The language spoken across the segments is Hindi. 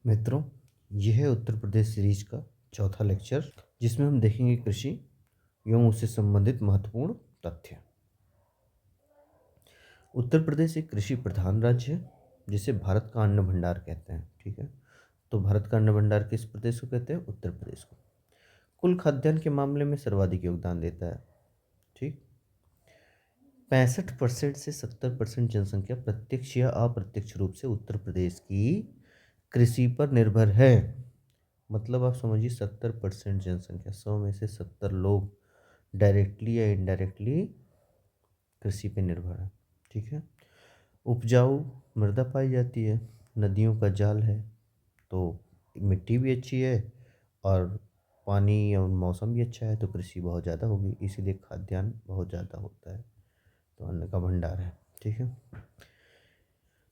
मित्रों, यह है उत्तर प्रदेश सीरीज का चौथा लेक्चर, जिसमें हम देखेंगे कृषि एवं उससे संबंधित महत्वपूर्ण तथ्य। उत्तर प्रदेश एक कृषि प्रधान राज्य है, जिसे भारत का अन्न भंडार कहते हैं। ठीक है, तो भारत का अन्न भंडार किस प्रदेश को कहते हैं? उत्तर प्रदेश को। कुल खाद्यान्न के मामले में सर्वाधिक योगदान देता है। ठीक, 65% से 70% जनसंख्या प्रत्यक्ष या अप्रत्यक्ष रूप से उत्तर प्रदेश की कृषि पर निर्भर है। मतलब आप समझिए 70% जनसंख्या, 100 में से 70 लोग डायरेक्टली या इनडायरेक्टली कृषि पे निर्भर है। ठीक है, उपजाऊ मृदा पाई जाती है, नदियों का जाल है, तो मिट्टी भी अच्छी है और पानी और मौसम भी अच्छा है, तो कृषि बहुत ज़्यादा होगी, इसीलिए खाद्यान्न बहुत ज़्यादा होता है, तो अन्न का भंडार है। ठीक है,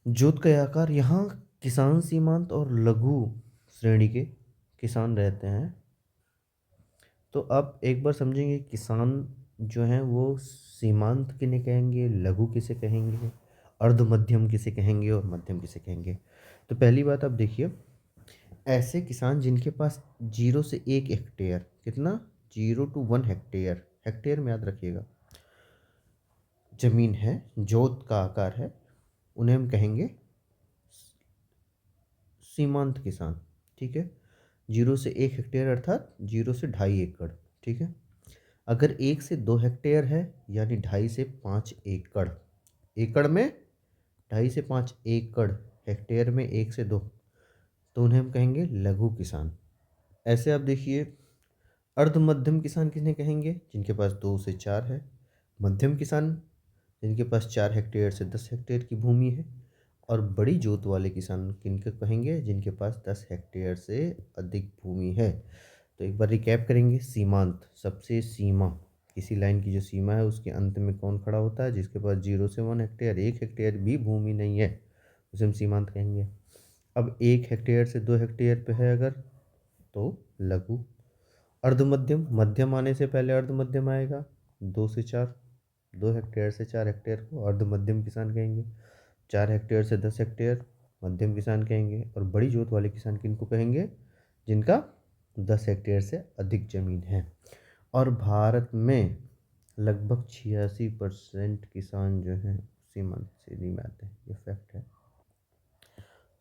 जोत का आकार, यहाँ किसान सीमांत और लघु श्रेणी के किसान रहते हैं। तो आप एक बार समझेंगे किसान जो हैं वो सीमांत किन्हें कहेंगे, लघु किसे कहेंगे, अर्ध मध्यम किसे कहेंगे और मध्यम किसे कहेंगे। तो पहली बात आप देखिए, ऐसे किसान जिनके पास 0 से 1 हेक्टेयर, कितना, 0 to 1 हेक्टेयर, हेक्टेयर में याद रखिएगा, जमीन है, जोत का आकार है, उन्हें हम कहेंगे सीमांत किसान। ठीक है, 0 से 1 हेक्टेयर अर्थात 0 से 2.5 एकड़। ठीक है, अगर 1 से 2 हेक्टेयर है यानी 2.5 से 5 एकड़, एकड़ में 2.5 से 5 एकड़, हेक्टेयर में 1 से 2, तो उन्हें हम कहेंगे लघु किसान। ऐसे आप देखिए, अर्ध मध्यम किसान किन्हें कहेंगे? जिनके पास 2 से 4 है। मध्यम किसान जिनके पास 4 हेक्टेयर से 10 हेक्टेयर की भूमि है। और बड़ी जोत वाले किसान किनको कहेंगे? जिनके पास 10 हेक्टेयर से अधिक भूमि है। तो एक बार रिकैप करेंगे। सीमांत, सबसे सीमा, किसी लाइन की जो सीमा है उसके अंत में कौन खड़ा होता है? जिसके पास 0 से 1 हेक्टेयर, 1 हेक्टेयर भी भूमि नहीं है, उसे हम सीमांत कहेंगे। अब 1 हेक्टेयर से 2 हेक्टेयर पे है अगर, तो लघु। अर्ध मध्यम, मध्यम आने से पहले अर्ध मध्यम आएगा, 2 से 4, 2 हेक्टेयर से 4 हेक्टेयर को अर्ध मध्यम किसान कहेंगे। 4 हेक्टेयर से 10 हेक्टेयर मध्यम किसान कहेंगे। और बड़ी जोत वाले किसान किनको कहेंगे? जिनका 10 हेक्टेयर से अधिक जमीन है। और भारत में लगभग 86% किसान जो हैं सीमांत श्रेणी में आते हैं, ये फैक्ट है।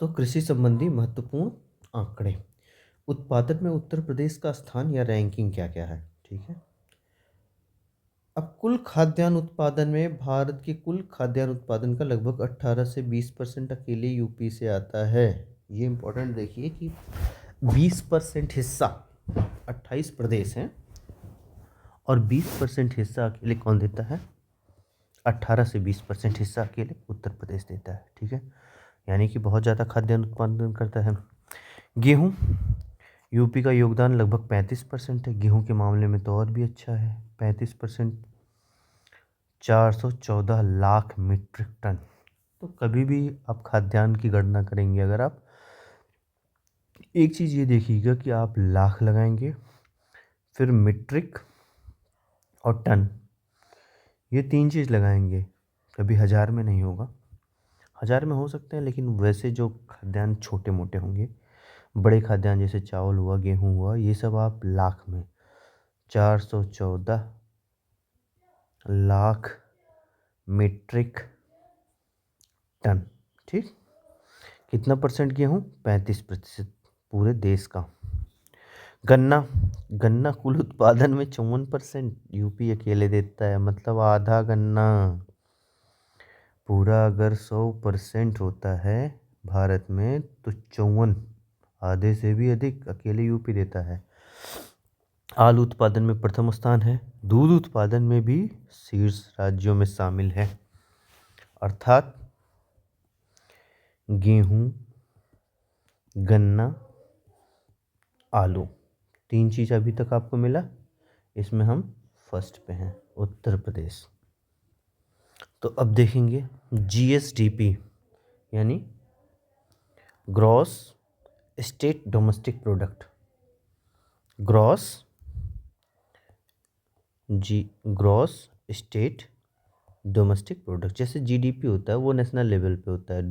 तो कृषि संबंधी महत्वपूर्ण आंकड़े। उत्पादन में उत्तर प्रदेश का स्थान या रैंकिंग क्या क्या है? ठीक है, अब कुल खाद्यान्न उत्पादन में भारत के कुल खाद्यान्न उत्पादन का लगभग 18 से 20% अकेले यूपी से आता है। ये इंपॉर्टेंट देखिए कि 20% हिस्सा 28 प्रदेश हैं और 20% हिस्सा अकेले कौन देता है? 18 से 20% हिस्सा अकेले उत्तर प्रदेश देता है। ठीक है, यानी कि बहुत ज़्यादा खाद्यान्न उत्पादन करता है। गेहूँ, यूपी का योगदान लगभग 35% है। गेहूँ के मामले में तो और भी अच्छा है, 35%, 414 लाख मीट्रिक टन। तो कभी भी आप खाद्यान्न की गणना करेंगे, अगर आप एक चीज़ ये देखिएगा कि आप लाख लगाएंगे, फिर मीट्रिक और टन, ये 3 चीज़ लगाएंगे, कभी हज़ार में नहीं होगा। हज़ार में हो सकते हैं, लेकिन वैसे जो खाद्यान्न छोटे मोटे होंगे, बड़े खाद्यान्न जैसे चावल हुआ, गेहूँ हुआ, ये सब आप लाख में, 414 लाख मीट्रिक टन। ठीक, कितना परसेंट गेहूँ? 35% पूरे देश का। गन्ना, गन्ना कुल उत्पादन में 54% यूपी अकेले देता है, मतलब आधा गन्ना। पूरा अगर 100% होता है भारत में, तो 54, आधे से भी अधिक अकेले यूपी देता है। आलू उत्पादन में प्रथम स्थान है। दूध उत्पादन में भी शीर्ष राज्यों में शामिल है, अर्थात गेहूँ, गन्ना, आलू, 3 चीज़ अभी तक आपको मिला, इसमें हम फर्स्ट पे हैं, उत्तर प्रदेश। तो अब देखेंगे जीएसडीपी, यानी gross state domestic product. Gross state domestic product, जैसे जीडीपी होता है वो नेशनल लेवल पे होता है,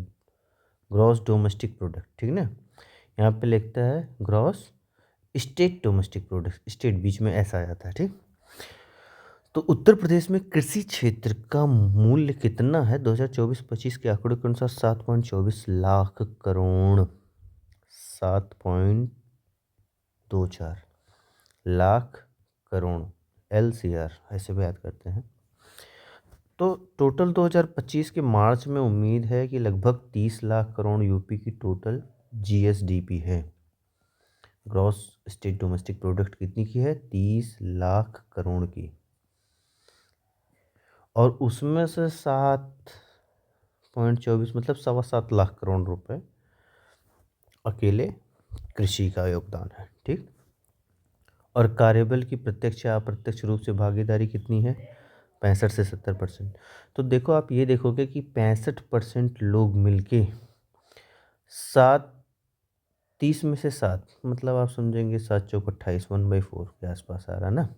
ग्रॉस डोमेस्टिक प्रोडक्ट। ठीक ना, यहाँ पे लिखता है gross state domestic product, state बीच में ऐसा आ जाता है, ठीक। तो उत्तर प्रदेश में कृषि क्षेत्र का मूल्य कितना है 2024-25 के आंकड़ों के अनुसार? 7.24 लाख करोड़, 7.24 लाख करोड़, LCR ऐसे भी याद करते हैं। तो टोटल 2025 के मार्च में उम्मीद है कि लगभग 30 लाख करोड़ यूपी की टोटल GSDP है। ग्रॉस स्टेट डोमेस्टिक प्रोडक्ट कितनी की है? 30 लाख करोड़ की, और उसमें से 7.24 मतलब 7.25 लाख करोड़ रुपए अकेले कृषि का योगदान है, ठीक। और कार्यबल की प्रत्यक्ष या अप्रत्यक्ष रूप से भागीदारी कितनी है? 65 से 70%। तो देखो, आप ये देखोगे कि 65% लोग मिलके 30 में से 7 मतलब आप समझेंगे 7 चौक 28, 1/4 के आसपास आ रहा ना।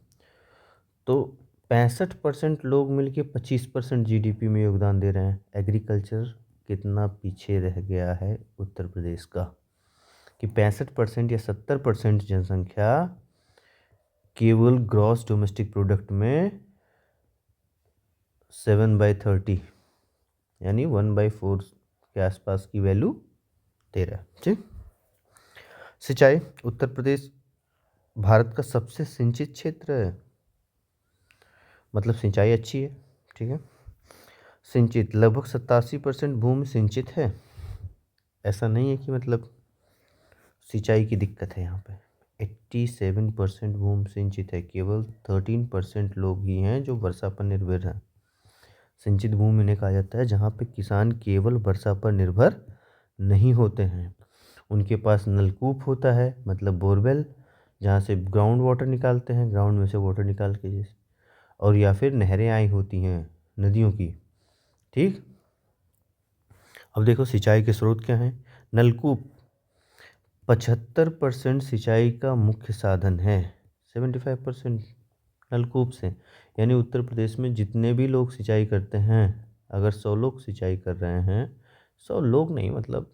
तो 65% लोग मिलके 25% GDP में योगदान दे रहे हैं। एग्रीकल्चर कितना पीछे रह गया है उत्तर प्रदेश का, कि 65% या 70% जनसंख्या केवल ग्रॉस डोमेस्टिक प्रोडक्ट में 7/30 यानी 1/4 के आसपास की वैल्यू दे रहा है, ठीक। सिंचाई, उत्तर प्रदेश भारत का सबसे सिंचित क्षेत्र है, मतलब सिंचाई अच्छी है, ठीक है। सिंचित लगभग 87% भूमि सिंचित है। ऐसा नहीं है कि मतलब सिंचाई की दिक्कत है यहाँ पे। 87% भूमि सिंचित है, केवल 13% लोग ही हैं जो वर्षा पर निर्भर हैं। सिंचित भूमि इन्हें कहा जाता है जहाँ पे किसान केवल वर्षा पर निर्भर नहीं होते हैं। उनके पास नलकूप होता है, मतलब बोरवेल, जहाँ से ग्राउंड वाटर निकालते हैं, ग्राउंड में से वाटर निकाल के जैसे, और या फिर नहरें आई होती हैं नदियों की, ठीक। अब देखो सिंचाई के स्रोत क्या हैं। नलकूप 75% सिंचाई का मुख्य साधन है, 75% नलकूप से। यानी उत्तर प्रदेश में जितने भी लोग सिंचाई करते हैं, अगर 100 लोग सिंचाई कर रहे हैं, 100 लोग नहीं मतलब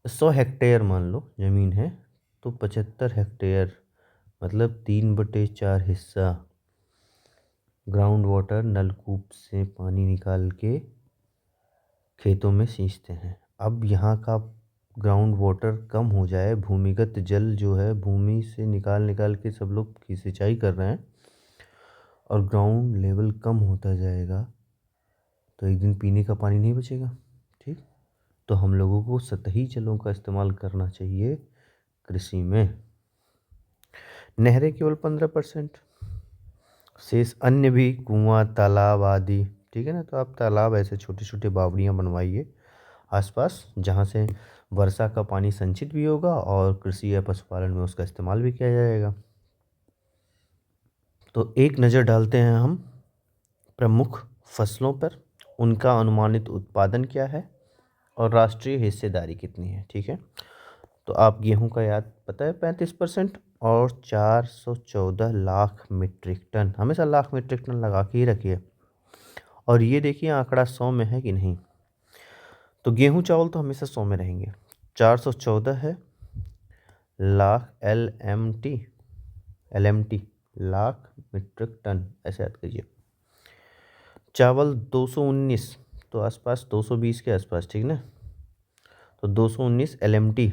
100 हेक्टेयर मान लो ज़मीन है, तो 75 हेक्टेयर मतलब 3/4 हिस्सा ग्राउंड वाटर नलकूप से पानी निकाल के खेतों में सींचते हैं। अब यहाँ का ग्राउंड वाटर कम हो जाए, भूमिगत जल जो है भूमि से निकाल निकाल के सब लोग की सिंचाई कर रहे हैं, और ग्राउंड लेवल कम होता जाएगा, तो एक दिन पीने का पानी नहीं बचेगा, ठीक। तो हम लोगों को सतही जलों का इस्तेमाल करना चाहिए कृषि में। नहरें केवल 15%, शेष अन्य भी कुआं तालाब आदि, ठीक है ना। तो आप तालाब ऐसे छोटे छोटे बावड़ियाँ बनवाइए आसपास, जहाँ से वर्षा का पानी संचित भी होगा और कृषि या पशुपालन में उसका इस्तेमाल भी किया जाएगा। तो एक नज़र डालते हैं हम प्रमुख फसलों पर, उनका अनुमानित उत्पादन क्या है और राष्ट्रीय हिस्सेदारी कितनी है, ठीक है। तो आप गेहूं का याद पता है 35% और 414 लाख मीट्रिक टन, हमेशा लाख मीट्रिक टन लगा के ही रखिए। और ये देखिए आंकड़ा 100 में है कि नहीं। तो गेहूं चावल तो हमेशा 100 में रहेंगे। 414 है lakh, LMT lakh metric ton ऐसे याद कीजिए। चावल 219, तो आसपास 220 के आसपास, ठीक ना। तो 219 LMT,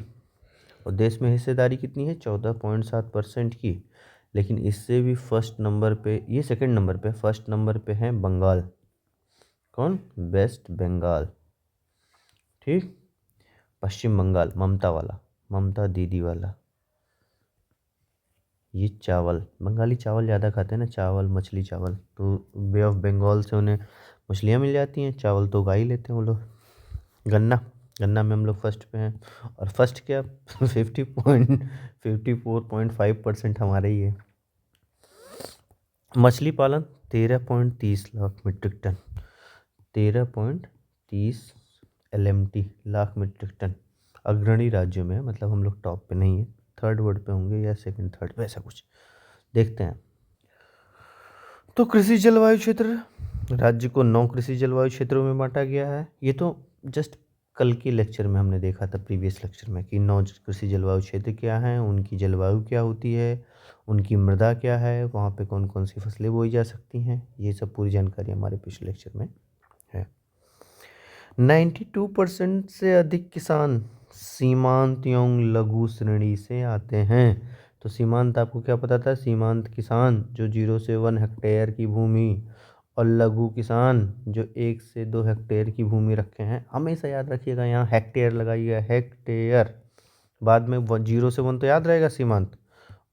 और देश में हिस्सेदारी कितनी है? 14.7% की। लेकिन इससे भी फर्स्ट नंबर पे, ये सेकंड नंबर पे, फर्स्ट नंबर पे है बंगाल। कौन? वेस्ट बंगाल, ठीक। पश्चिम बंगाल, ममता वाला, ममता दीदी वाला। ये चावल, बंगाली चावल ज़्यादा खाते हैं ना, चावल मछली चावल, तो बे ऑफ बंगाल से उन्हें मछलियाँ मिल जाती हैं, चावल तो उगा ही लेते हैं वो लोग। गन्ना, गन्ना में हम लोग फर्स्ट पे हैं, और फर्स्ट क्या 54.5% हमारे ही है। मछली पालन 13.30 lakh metric ton, 13.30 LMT lakh metric ton. अग्रणी राज्यों में, मतलब हम लोग टॉप पे नहीं है, थर्ड वर्ड पे होंगे या सेकंड थर्ड पे, ऐसा कुछ देखते हैं। तो कृषि जलवायु क्षेत्र, राज्य को 9 कृषि जलवायु क्षेत्रों में बांटा गया है। ये तो जस्ट कल के लेक्चर में हमने देखा था, प्रीवियस लेक्चर में, कि 9 कृषि जलवायु क्षेत्र क्या हैं, उनकी जलवायु क्या होती है, उनकी मृदा क्या है, वहाँ पे कौन कौन सी फसलें बोई जा सकती हैं, ये सब पूरी जानकारी हमारे पिछले लेक्चर में है। 92% से अधिक किसान सीमांत एवं लघु श्रेणी से आते हैं। तो सीमांत आपको क्या पता था? सीमांत किसान जो 0 से 1 हेक्टेयर की भूमि, और लघु किसान जो 1 से 2 हेक्टेयर की भूमि रखे हैं। हमेशा याद रखिएगा, यहाँ हेक्टेयर लगाइएगा, हेक्टेयर। बाद में 0 से 1 तो याद रहेगा सीमांत,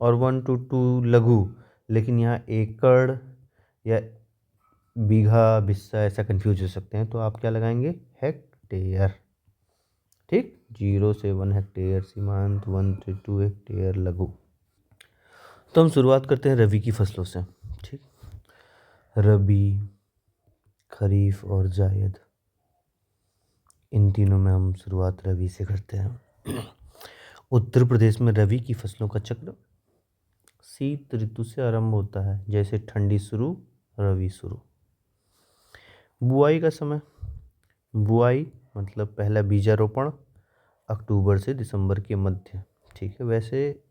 और 1 to 2 लघु, लेकिन यहाँ एकड़ या बीघा, बिस्सा ऐसा कंफ्यूज हो सकते हैं, तो आप क्या लगाएंगे? हेक्टेयर। ठीक, 0 से 1 हेक्टेयर सीमांत, 1 से 2 हेक्टेयर लघु। तो हम शुरुआत करते हैं रबी की फसलों से। ठीक, रबी, खरीफ और जायद, इन तीनों में हम शुरुआत रबी से करते हैं। उत्तर प्रदेश में रबी की फसलों का चक्र शीत ऋतु से आरंभ होता है, जैसे ठंडी शुरू, रबी शुरू। बुआई का समय, बुआई मतलब पहला बीजारोपण अक्टूबर से दिसंबर के मध्य। ठीक है, वैसे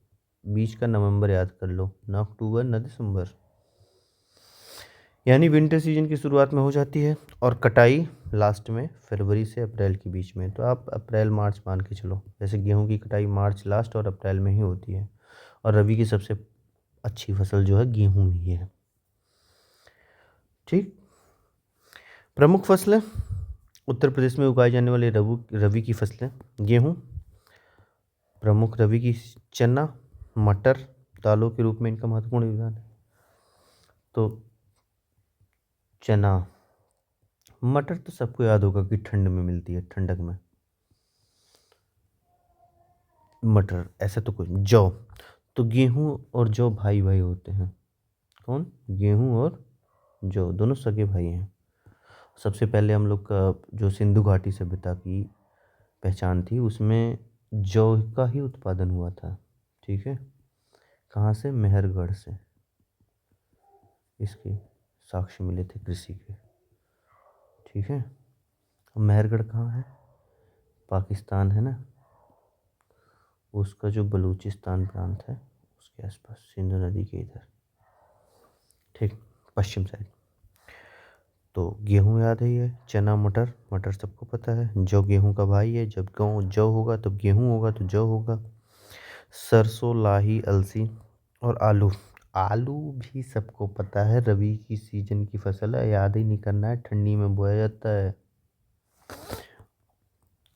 बीज का नवंबर याद कर लो, ना अक्टूबर ना दिसंबर, यानी विंटर सीजन की शुरुआत में हो जाती है, और कटाई लास्ट में फरवरी से अप्रैल के बीच में। तो आप अप्रैल मार्च मान के चलो, जैसे गेहूं की कटाई मार्च लास्ट और अप्रैल में ही होती है। और रबी की सबसे अच्छी फसल जो है गेहूं ही है। ठीक, प्रमुख फसलें उत्तर प्रदेश में उगाई जाने वाली रबी की फसलें, गेहूं प्रमुख, रबी की चना, मटर, दालों के रूप में इनका महत्वपूर्ण योगदान है। तो चना, मटर तो सबको याद होगा कि ठंड में मिलती है, ठंडक में मटर, ऐसा तो कुछ। जौ, तो गेहूं और जौ भाई भाई होते हैं। कौन? गेहूं और जौ दोनों सगे भाई हैं। सबसे पहले हम लोग का जो सिंधु घाटी सभ्यता की पहचान थी, उसमें जौ का ही उत्पादन हुआ था। ठीक है, कहाँ से? मेहरगढ़ से इसके साक्ष्य मिले थे कृषि के। ठीक है, अब मेहरगढ़ कहाँ है? पाकिस्तान है ना, उसका जो बलूचिस्तान प्रांत है उसके आसपास, सिंधु नदी के इधर। ठीक, पश्चिम साइड। तो गेहूं याद है, ये चना, मटर, मटर सबको पता है। जौ गेहूं का भाई है, जब जौ होगा तब गेहूं होगा, तो जौ होगा। सरसों, लाही, अलसी और आलू, आलू भी सबको पता है, रबी की सीजन की फसल है, याद ही नहीं करना है, ठंडी में बोया जाता है।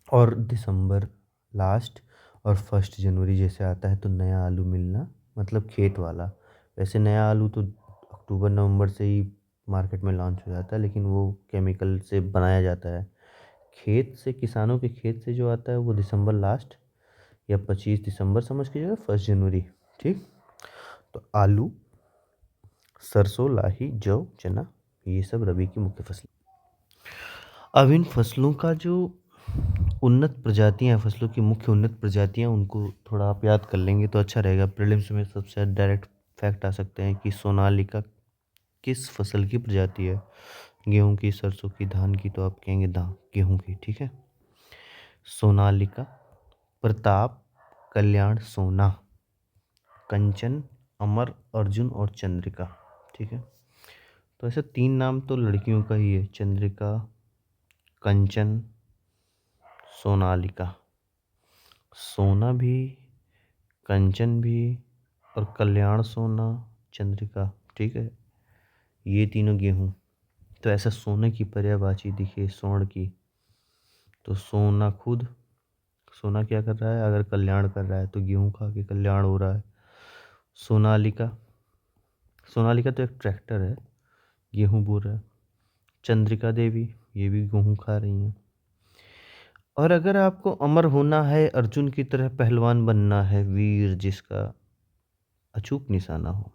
और दिसंबर लास्ट और 1 जनवरी जैसे आता है तो नया आलू मिलना, मतलब खेत वाला। वैसे नया आलू तो अक्टूबर नवंबर से ही मार्केट में लॉन्च हो जाता है, लेकिन वो केमिकल से बनाया जाता है। खेत से, किसानों के खेत से जो आता है वो दिसंबर लास्ट या 25 दिसंबर समझ के जो 1 जनवरी। ठीक, तो आलू, सरसों, लाही, जौ, चना, ये सब रबी की मुख्य फसलें। अब इन फसलों का जो उन्नत प्रजातियां, फसलों की मुख्य उन्नत प्रजातियां, उनको थोड़ा आप याद कर लेंगे तो अच्छा रहेगा। प्रीलिम्स में सबसे डायरेक्ट फैक्ट आ सकते हैं कि सोनालिका किस फसल की प्रजाति है? गेहूं की, सरसों की, धान की? तो आप कहेंगे गेहूं की। ठीक है, सोनालिका, प्रताप, कल्याण, सोना, कंचन, अमर, अर्जुन और चंद्रिका। ठीक है, तो ऐसे 3 नाम तो लड़कियों का ही है, चंद्रिका, कंचन, सोनालिका। सोना भी, कंचन भी, और कल्याण सोना, चंद्रिका। ठीक है, ये तीनों गेहूं। तो ऐसा सोने की पर्यायवाची दिखे स्वर्ण की, तो सोना खुद, सोना क्या कर रहा है? अगर कल्याण कर रहा है तो गेहूं खा के कल्याण हो रहा है। सोनालिका, सोनालिका तो एक ट्रैक्टर है, गेहूं बो रहा है। चंद्रिका देवी, ये भी गेहूं खा रही हैं। और अगर आपको अमर होना है, अर्जुन की तरह पहलवान बनना है, वीर जिसका अचूक निशाना हो,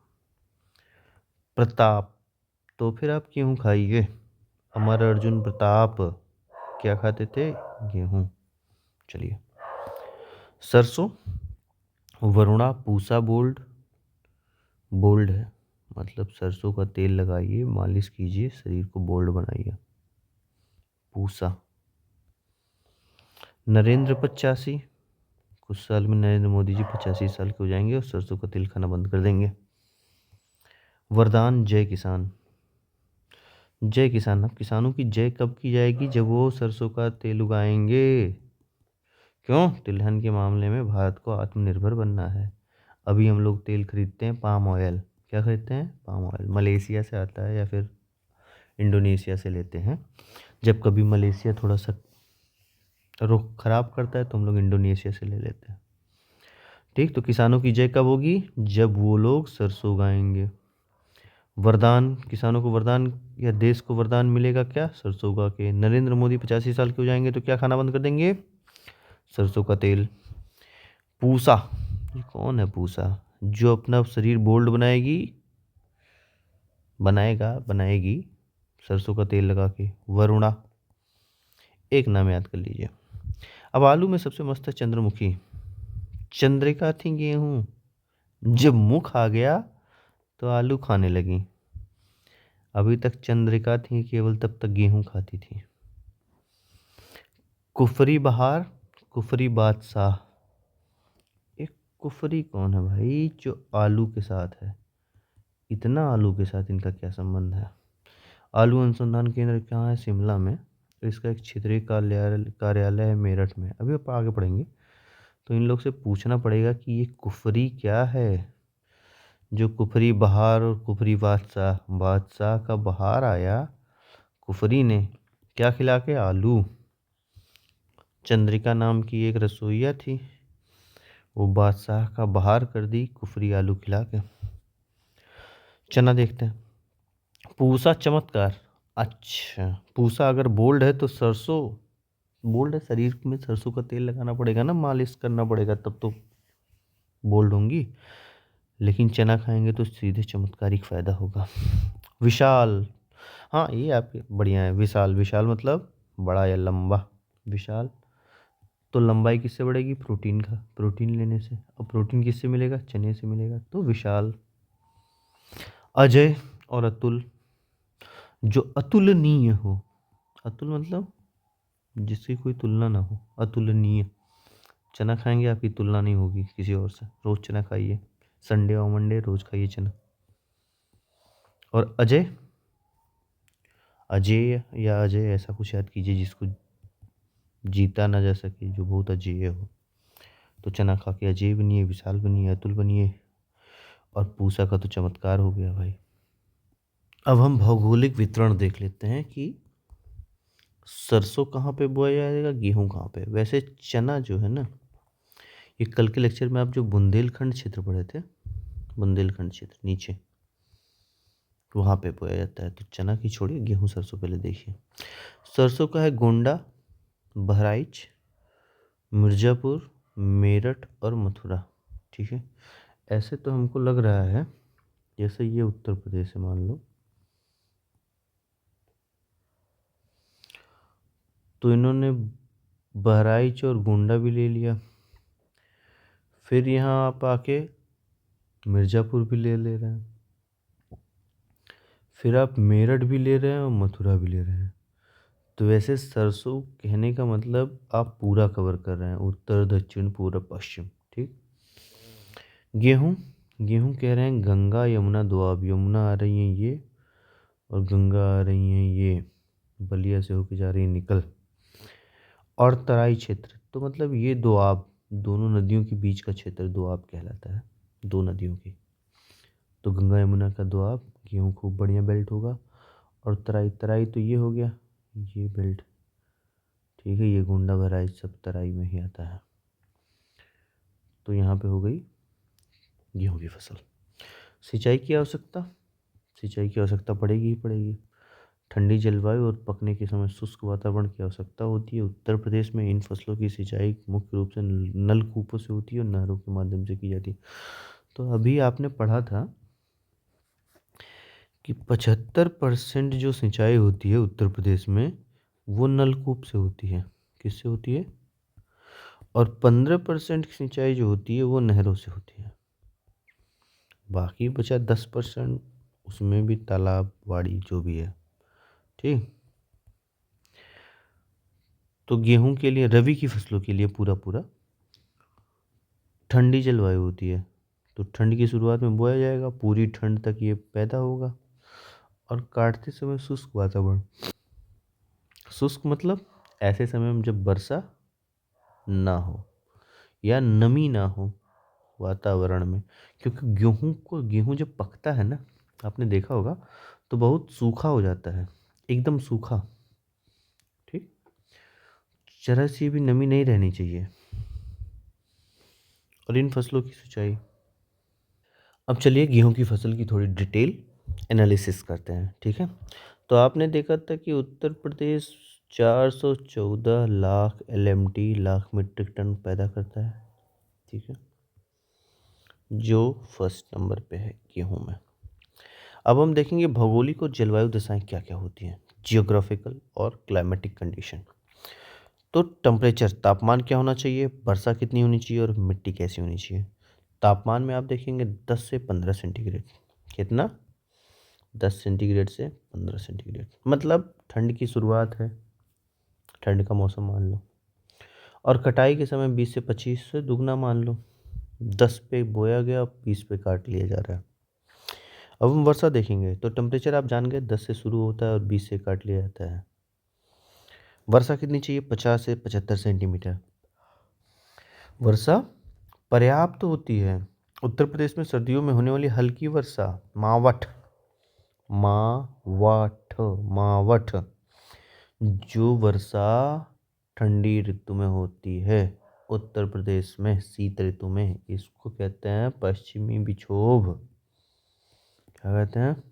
प्रताप, तो फिर आप गेहूं खाइए। अमर, अर्जुन, प्रताप क्या खाते थे? गेहूं। चलिए, सरसों, वरुणा, पूसा, बोल्ड, बोल्ड है मतलब सरसों का तेल लगाइए, मालिश कीजिए, शरीर को बोल्ड बनाइए। पूसा, नरेंद्र 85, कुछ साल में नरेंद्र मोदी जी 85 साल के हो जाएंगे और सरसों का तेल खाना बंद कर देंगे। वरदान जय किसान। जय किसान, अब किसानों की जय कब की जाएगी? जब वो सरसों का तेल उगाएंगे। क्यों? तिलहन के मामले में भारत को आत्मनिर्भर बनना है। अभी हम लोग तेल खरीदते हैं पाम ऑयल। क्या खरीदते हैं? Palm oil. मलेशिया से आता है या फिर इंडोनेशिया से लेते हैं। जब कभी मलेशिया थोड़ा सा रुख खराब करता है तो हम लोग इंडोनेशिया से ले लेते हैं। ठीक, तो किसानों की जय कब होगी? जब वो लोग सरसों उगाएंगे। वरदान, किसानों को वरदान या देश को वरदान मिलेगा क्या? सरसों उगा के। नरेंद्र मोदी 85 साल के हो जाएंगे तो क्या खाना बंद कर देंगे? सरसों का तेल। पूसा, ये कौन है पूसा? जो अपना शरीर बोल्ड बनाएगी सरसों का तेल लगा के। वरुणा, एक नाम याद कर लीजिए। अब आलू में सबसे मस्त है चंद्रमुखी। चंद्रिका थी गेहूं, जब मुख आ गया तो आलू खाने लगी। अभी तक चंद्रिका थी केवल, तब तक गेहूं खाती थी। कुफरी बहार, कुफरी बादशाह। एक कुफरी कौन है भाई जो आलू के साथ है? इतना आलू के साथ इनका क्या संबंध है? आलू अनुसंधान केंद्र कहाँ है? शिमला में। तो इसका एक क्षेत्रीय कार्यालय है मेरठ में। अभी आप आगे पढ़ेंगे तो इन लोग से पूछना पड़ेगा कि ये कुफरी क्या है। जो कुफरी बहार और कुफरी बादशाह, बादशाह का बहार आया, कुफरी ने क्या खिला के? आलू। चंद्रिका नाम की एक रसोइया थी, वो बादशाह का बहार कर दी कुफरी आलू खिला के। चना देखते हैं। पूसा चमत्कार। अच्छा, पूसा अगर बोल्ड है तो सरसों बोल्ड है, शरीर में सरसों का तेल लगाना पड़ेगा ना, मालिश करना पड़ेगा तब तो बोल्ड होंगी। लेकिन चना खाएंगे तो सीधे चमत्कारिक फायदा होगा। विशाल, हाँ ये आपके बढ़िया है। विशाल, विशाल मतलब बड़ा या लंबा। विशाल, तो लंबाई किससे बढ़ेगी? प्रोटीन का, प्रोटीन लेने से। अब प्रोटीन किससे मिलेगा? चने से मिलेगा, तो विशाल। अजय और अतुल, जो अतुलनीय हो। अतुल मतलब जिसकी कोई तुलना ना हो, अतुलनीय। चना खाएंगे आपकी तुलना नहीं होगी किसी और से। रोज चना खाइए, संडे और मंडे रोज खाइए चना। और अजय, अजय या अजय ऐसा कुछ याद कीजिए जिसको जीता ना जा सके, जो बहुत अजेय हो। तो चना खा के अजय बनिए, विशाल बनिए, अतुल बनिए। और पूसा का तो चमत्कार हो गया भाई। अब हम भौगोलिक वितरण देख लेते हैं कि सरसों कहाँ पे बोया जाएगा, गेहूँ कहाँ पे। वैसे चना जो है ना, ये कल के लेक्चर में आप जो बुंदेलखंड क्षेत्र पढ़े थे, बुंदेलखंड क्षेत्र नीचे वहाँ पे बोया जाता है। तो चना की छोड़िए, गेहूँ सरसों पहले देखिए। सरसों का है गोंडा, बहराइच, मिर्ज़ापुर, मेरठ और मथुरा। ठीक है, ऐसे तो हमको लग रहा है जैसे ये उत्तर प्रदेश है मान लो, तो इन्होंने बहराइच और गोंडा भी ले लिया। फिर यहाँ आप आके मिर्ज़ापुर भी ले रहे हैं। फिर आप मेरठ भी ले रहे हैं और मथुरा भी ले रहे हैं। तो वैसे सरसों कहने का मतलब आप पूरा कवर कर रहे हैं, उत्तर दक्षिण पूर्व पश्चिम। ठीक। गेहूँ, गेहूँ कह रहे हैं गंगा यमुना दोआब। यमुना आ रही हैं ये और गंगा आ रही हैं ये, बलिया से होके जा रही है निकल। और तराई क्षेत्र, तो मतलब ये दोआब, दोनों नदियों के बीच का क्षेत्र दोआब कहलाता है, दो नदियों की। तो गंगा यमुना का दोआब, गेहूँ खूब बढ़िया बेल्ट होगा। और तराई, तराई तो ये हो गया, ये बेल्ट। ठीक है, ये गोंडा बहराइच सब तराई में ही आता है। तो यहाँ पे हो गई गेहूँ की फसल। सिंचाई की आवश्यकता, सिंचाई की आवश्यकता पड़ेगी ही पड़ेगी। ठंडी जलवायु और पकने के समय शुष्क वातावरण की आवश्यकता होती है। उत्तर प्रदेश में इन फसलों की सिंचाई मुख्य रूप से नलकूपों से होती है और नहरों के माध्यम से की जाती है। तो अभी आपने पढ़ा था कि 75% जो सिंचाई होती है उत्तर प्रदेश में वो नलकूप से होती है। किससे होती है? और 15% की सिंचाई जो होती है वो नहरों से होती है। बाकी बचा 10%, उसमें भी तालाब बाड़ी जो भी है। ठीक। तो गेहूं के लिए, रबी की फसलों के लिए पूरा पूरा ठंडी जलवायु होती है। तो ठंड की शुरुआत में बोया जाएगा, पूरी ठंड तक ये पैदा होगा और काटते समय शुष्क वातावरण। शुष्क मतलब ऐसे समय में जब वर्षा ना हो या नमी ना हो वातावरण में, क्योंकि गेहूं जब पकता है ना, आपने देखा होगा, तो बहुत सूखा हो जाता है, एकदम सूखा। ठीक, जरा सी भी नमी नहीं रहनी चाहिए। और इन फसलों की सिंचाई, अब चलिए गेहूं की फसल की थोड़ी डिटेल एनालिसिस करते हैं। ठीक है, तो आपने देखा था कि Uttar Pradesh 414 lakh LMT, lakh metric ton पैदा करता है। ठीक है, जो फर्स्ट नंबर पे है गेहूं में। अब हम देखेंगे भौगोलिक और जलवायु दशाएं क्या क्या होती हैं, जियोग्राफिकल और क्लाइमेटिक कंडीशन। तो टेम्परेचर, तापमान क्या होना चाहिए, वर्षा कितनी होनी चाहिए और मिट्टी कैसी होनी चाहिए। तापमान में आप देखेंगे 10 से 15 सेंटीग्रेड। कितना? 10 सेंटीग्रेड से 15 सेंटीग्रेड, मतलब ठंड की शुरुआत है, ठंड का मौसम मान लो। और कटाई के समय 20 से 25 से दुगना मान लो। 10 पे बोया गया, 20 पे काट लिया जा रहा है। अब हम वर्षा देखेंगे, तो टेम्परेचर आप जान गए 10 से शुरू होता है और 20 से काट लिया जाता है। वर्षा कितनी चाहिए? 50 से 75 सेंटीमीटर। वर्षा पर्याप्त होती है। उत्तर प्रदेश में सर्दियों में होने वाली हल्की वर्षा, मावठ, मावठ, मावठ, जो वर्षा ठंडी ऋतु में होती है उत्तर प्रदेश में, शीत ऋतु में, इसको कहते हैं पश्चिमी विक्षोभ। क्या कहते हैं?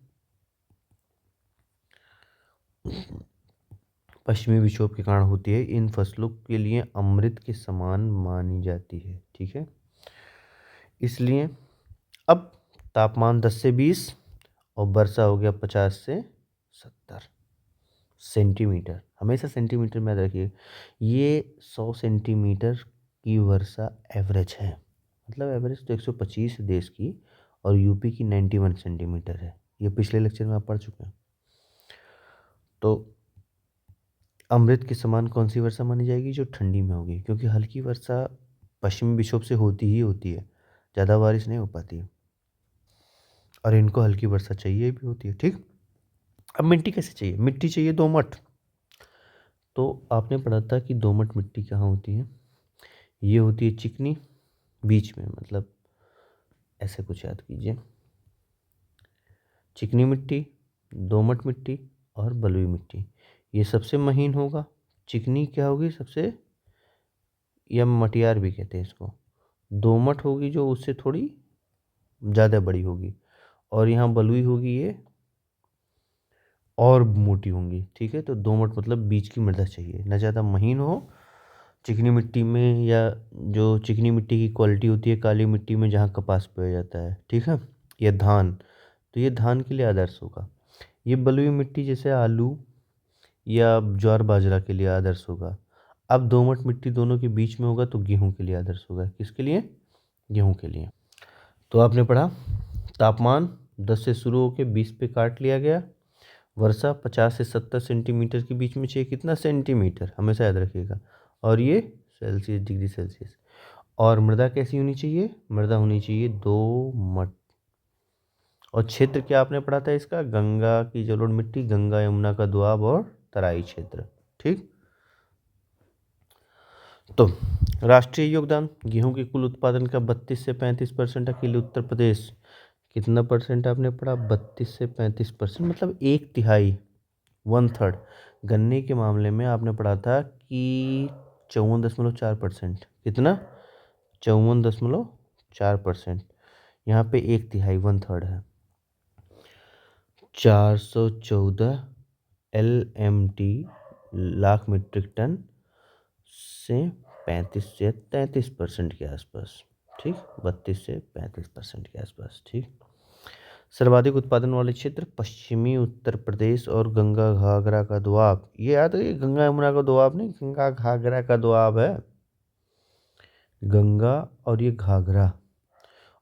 पश्चिमी विक्षोभ के कारण होती है। इन फसलों के लिए अमृत के समान मानी जाती है। ठीक है, इसलिए अब तापमान 10 से 20 और वर्षा हो गया 50 से 70 सेंटीमीटर। हमेशा सेंटीमीटर में याद रखिए, ये 100 सेंटीमीटर की वर्षा एवरेज है। मतलब एवरेज तो 125 है देश की, और यूपी की 91 सेंटीमीटर है। ये पिछले लेक्चर में आप पढ़ चुके हैं। तो अमृत के समान कौन सी वर्षा मानी जाएगी? जो ठंडी में होगी, क्योंकि हल्की वर्षा पश्चिमी विक्षोभ से होती ही होती है, ज़्यादा बारिश नहीं हो पाती है, और इनको हल्की वर्षा चाहिए भी होती है। ठीक, अब मिट्टी कैसे चाहिए? मिट्टी चाहिए दोमट। तो आपने पढ़ा था कि दोमट मिट्टी कहाँ होती है? ये होती है चिकनी, बीच में, मतलब ऐसे कुछ याद कीजिए, चिकनी मिट्टी, दोमट मिट्टी और बलुई मिट्टी। ये सबसे महीन होगा। चिकनी क्या होगी? सबसे, या मटियार भी कहते हैं इसको। दोमट होगी जो उससे थोड़ी ज़्यादा बड़ी होगी, और यहाँ बलुई होगी ये और मोटी होंगी। ठीक है, तो दोमट मतलब बीच की मृदा चाहिए, ना ज़्यादा महीन हो चिकनी मिट्टी में, या जो चिकनी मिट्टी की क्वालिटी होती है काली मिट्टी में जहाँ कपास बोया जाता है। ठीक है, या धान, तो ये धान के लिए आदर्श होगा। ये बलुई मिट्टी जैसे आलू या ज्वार बाजरा के लिए आदर्श होगा। अब दोमट मिट्टी दोनों के बीच में होगा तो गेहूं के लिए आदर्श होगा। किसके लिए? गेहूं के लिए। तो आपने पढ़ा तापमान 10 से शुरू होकर 20 पे काट लिया गया। वर्षा 50 से 70 सेंटीमीटर के बीच में चाहिए। कितना सेंटीमीटर? हमेशा याद रखिएगा। और ये सेल्सियस, डिग्री सेल्सियस। और मृदा कैसी होनी चाहिए? मृदा होनी चाहिए दोमट। और क्षेत्र क्या आपने पढ़ा था इसका? गंगा की जलोढ़ मिट्टी, गंगा यमुना का दोआब और तराई क्षेत्र। ठीक, तो राष्ट्रीय योगदान गेहूं के कुल उत्पादन का 32 से 35% अकेले उत्तर प्रदेश। कितना परसेंट आपने पढ़ा? 32 से 35%, मतलब एक तिहाई, 1/3। गन्ने के मामले में आपने पढ़ा था कि 54.4%। कितना? 54.4%। यहाँ पे एक तिहाई, 1/3 है। 414 LMT, लाख मीट्रिक टन से 35 से 33% के आसपास। ठीक, 32 से 35% के आसपास। ठीक, सर्वाधिक उत्पादन वाले क्षेत्र पश्चिमी उत्तर प्रदेश और गंगा घाघरा का दोआब। ये याद है, गंगा यमुना का दोआब नहीं, गंगा घाघरा का दोआब है। गंगा और ये घाघरा,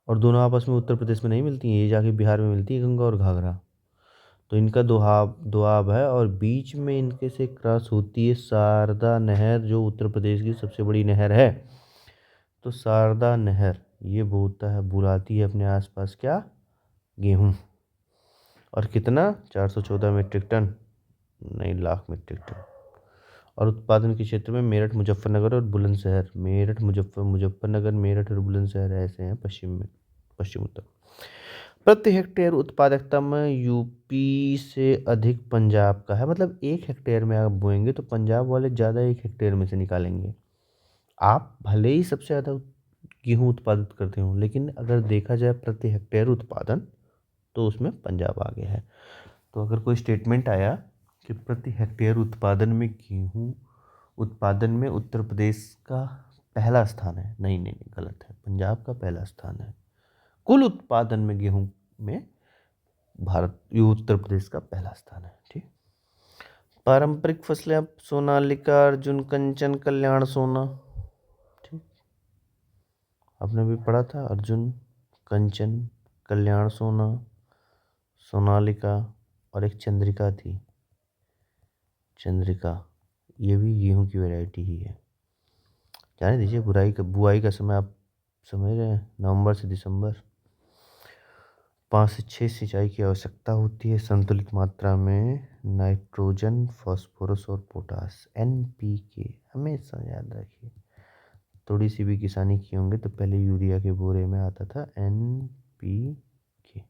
और दोनों आपस में उत्तर प्रदेश में नहीं मिलती हैं, ये जाके बिहार में मिलती है, गंगा और घाघरा। तो इनका दोआब है और बीच में इनके से क्रॉस होती है शारदा नहर, जो उत्तर प्रदेश की सबसे बड़ी नहर है। तो शारदा नहर ये बुलाती है अपने आसपास क्या, गेहूं। और कितना, 414 मीट्रिक टन, नहीं लाख मीट्रिक टन। और उत्पादन के क्षेत्र में मेरठ, मुजफ्फरनगर और बुलंदशहर, मुजफ्फरनगर, मेरठ और बुलंदशहर ऐसे हैं पश्चिम उत्तर। प्रति हेक्टेयर उत्पादकता में यूपी से अधिक पंजाब का है। मतलब 1 हेक्टेयर में आप बोएंगे तो पंजाब वाले ज़्यादा 1 हेक्टेयर में से निकालेंगे। आप भले ही सबसे ज़्यादा गेहूँ उत्पादित करते हो, लेकिन अगर देखा जाए प्रति हेक्टेयर उत्पादन तो उसमें पंजाब आगे है। तो अगर कोई स्टेटमेंट आया कि प्रति हेक्टेयर उत्पादन में गेहूँ उत्पादन में उत्तर प्रदेश का पहला स्थान है, नहीं नहीं नहीं, गलत है, पंजाब का पहला स्थान है। कुल उत्पादन में गेहूँ में उत्तर प्रदेश का पहला स्थान है। ठीक। पारंपरिक फसलें अब सोनालिका, अर्जुन, कंचन, कल्याण, सोना। ठीक, आपने भी पढ़ा था, अर्जुन, कंचन, कल्याण, सोना, सोनालिका, और एक चंद्रिका थी, चंद्रिका, ये भी गेहूं की वैरायटी ही है। जाने दीजिए, बुआई का समय आप समझ रहे हैं, नवंबर से दिसंबर। 5 से 6 सिंचाई की आवश्यकता होती है, संतुलित मात्रा में नाइट्रोजन, फास्फोरस और पोटास, NPK हमेशा याद रखिए। थोड़ी सी भी किसानी की होंगे तो पहले यूरिया के बोरे में आता था NPK,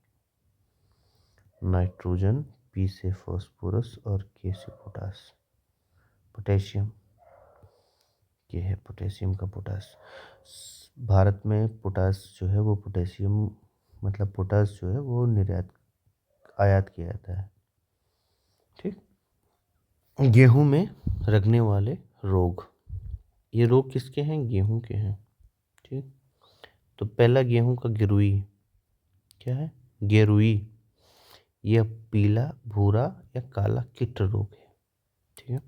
नाइट्रोजन, P से फास्फोरस और K से पोटास, पोटेशियम, ये है पोटेशियम का पोटास। भारत में पोटास जो है वो पोटेशियम, मतलब पोटास जो है वो आयात किया जाता है। ठीक। गेहूं में लगने वाले रोग, ये रोग किसके हैं, गेहूं के हैं। ठीक। तो पहला गेहूं का गिरुई, क्या है, गेरुई, यह पीला, भूरा या काला कीट रोग है। ठीक है।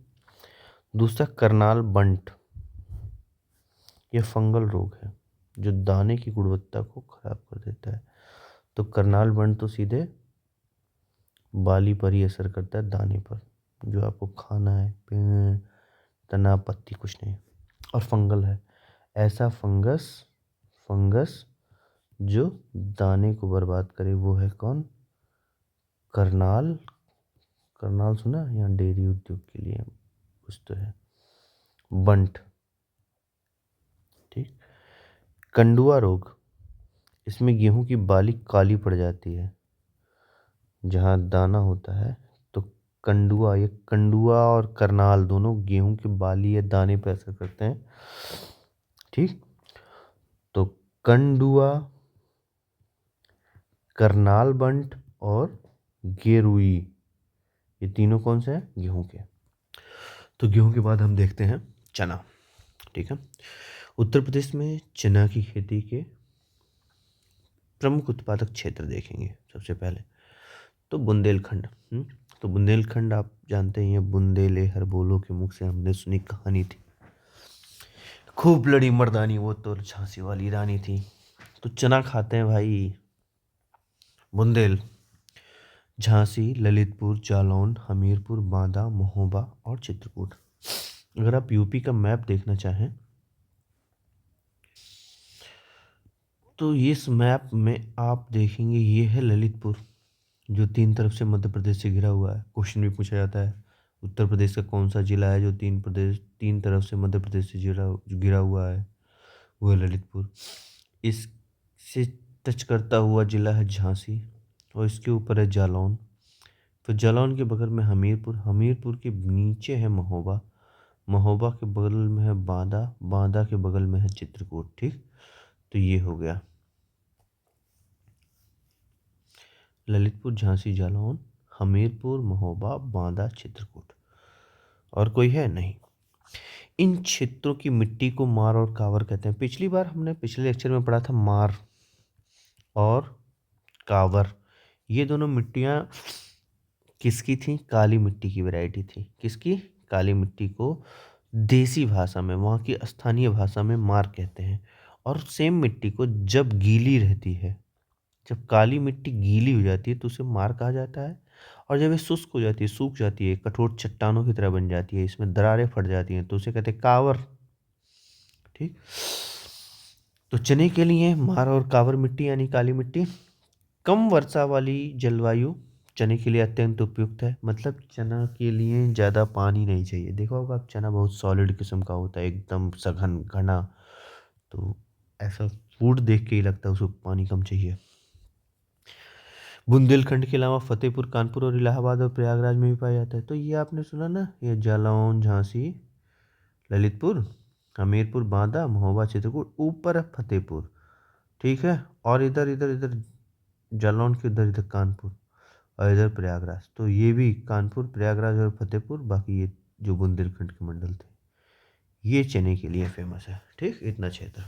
दूसरा करनाल बंट, यह फंगल रोग है जो दाने की गुणवत्ता को खराब कर देता है। तो करनाल बंट तो सीधे बाली पर ही असर करता है, दाने पर, जो आपको खाना है, पेड़, तना, पत्ती, कुछ नहीं। और फंगल है ऐसा फंगस जो दाने को बर्बाद करे, वो है कौन, करनाल। करनाल सुना, यहाँ डेयरी उद्योग के लिए कुछ तो है, बंट। ठीक। कंडुआ रोग, इसमें गेहूं की बाली काली पड़ जाती है जहाँ दाना होता है। तो कंडुआ और करनाल दोनों गेहूं की बाली या दाने पर असर करते हैं। ठीक। तो कंडुआ, करनाल बंट और गेरुई, ये तीनों कौन से हैं, गेहूं के। तो गेहूं के बाद हम देखते हैं चना। ठीक है। उत्तर प्रदेश में चना की खेती के प्रमुख उत्पादक क्षेत्र देखेंगे। सबसे पहले तो बुंदेलखंड। तो बुंदेलखंड आप जानते ही हैं, बुंदेले हर बोलो के मुख से हमने सुनी कहानी थी, खूब लड़ी मर्दानी वो तो झांसी वाली रानी थी। तो चना खाते हैं भाई बुंदेल, झांसी, ललितपुर, जालौन, हमीरपुर, बांदा, महोबा और चित्रकूट। अगर आप यूपी का मैप देखना चाहें तो इस मैप में आप देखेंगे, ये है ललितपुर, जो 3 तरफ से मध्य प्रदेश से घिरा हुआ है। क्वेश्चन भी पूछा जाता है, उत्तर प्रदेश का कौन सा जिला है जो 3 तरफ से मध्य प्रदेश से घिरा हुआ है, वो है ललितपुर। इससे टच करता हुआ जिला है झांसी, और इसके ऊपर है जालौन। फिर जालौन के बगल में हमीरपुर, हमीरपुर के नीचे है महोबा, महोबा के बगल में है बांदा, बांदा के बगल में है चित्रकूट। ठीक। तो ये हो गया ललितपुर, झांसी, जालौन, हमीरपुर, महोबा, बांदा, चित्रकूट। और कोई है नहीं। इन क्षेत्रों की मिट्टी को मार और कावर कहते हैं। पिछली बार हमने पिछले लेक्चर में पढ़ा था मार और कावर, ये दोनों मिट्टियाँ किसकी थी, काली मिट्टी की वैरायटी थी। किसकी, काली मिट्टी को देसी भाषा में, वहाँ की स्थानीय भाषा में मार कहते हैं। और सेम मिट्टी को जब गीली रहती है, जब काली मिट्टी गीली हो जाती है तो उसे मार कहा जाता है, और जब ये शुष्क हो जाती है, सूख जाती है, कठोर चट्टानों की तरह बन जाती है, इसमें दरारें फट जाती हैं, तो उसे कहते हैं कावर। ठीक। तो चने के लिए मार और कावर मिट्टी यानी काली मिट्टी, कम वर्षा वाली जलवायु चने के लिए अत्यंत उपयुक्त है। मतलब चना के लिए ज़्यादा पानी नहीं चाहिए। देखा होगा आप, चना बहुत सॉलिड किस्म का होता है, एकदम सघन घना, तो ऐसा फूड देख के ही लगता है उसको पानी कम चाहिए। बुंदेलखंड के अलावा फतेहपुर, कानपुर और इलाहाबाद और प्रयागराज में भी पाया जाता है। तो ये आपने सुना ना, ये जालौन, झांसी, ललितपुर, हमीरपुर, बांदा, महोबा, चित्रकूट, ऊपर है फतेहपुर। ठीक है। और इधर इधर इधर जालौन के इधर इधर कानपुर और इधर प्रयागराज। तो ये भी कानपुर, प्रयागराज और फतेहपुर, बाकी ये जो बुंदेलखंड के मंडल थे, ये चने के लिए फेमस है। ठीक, इतना क्षेत्र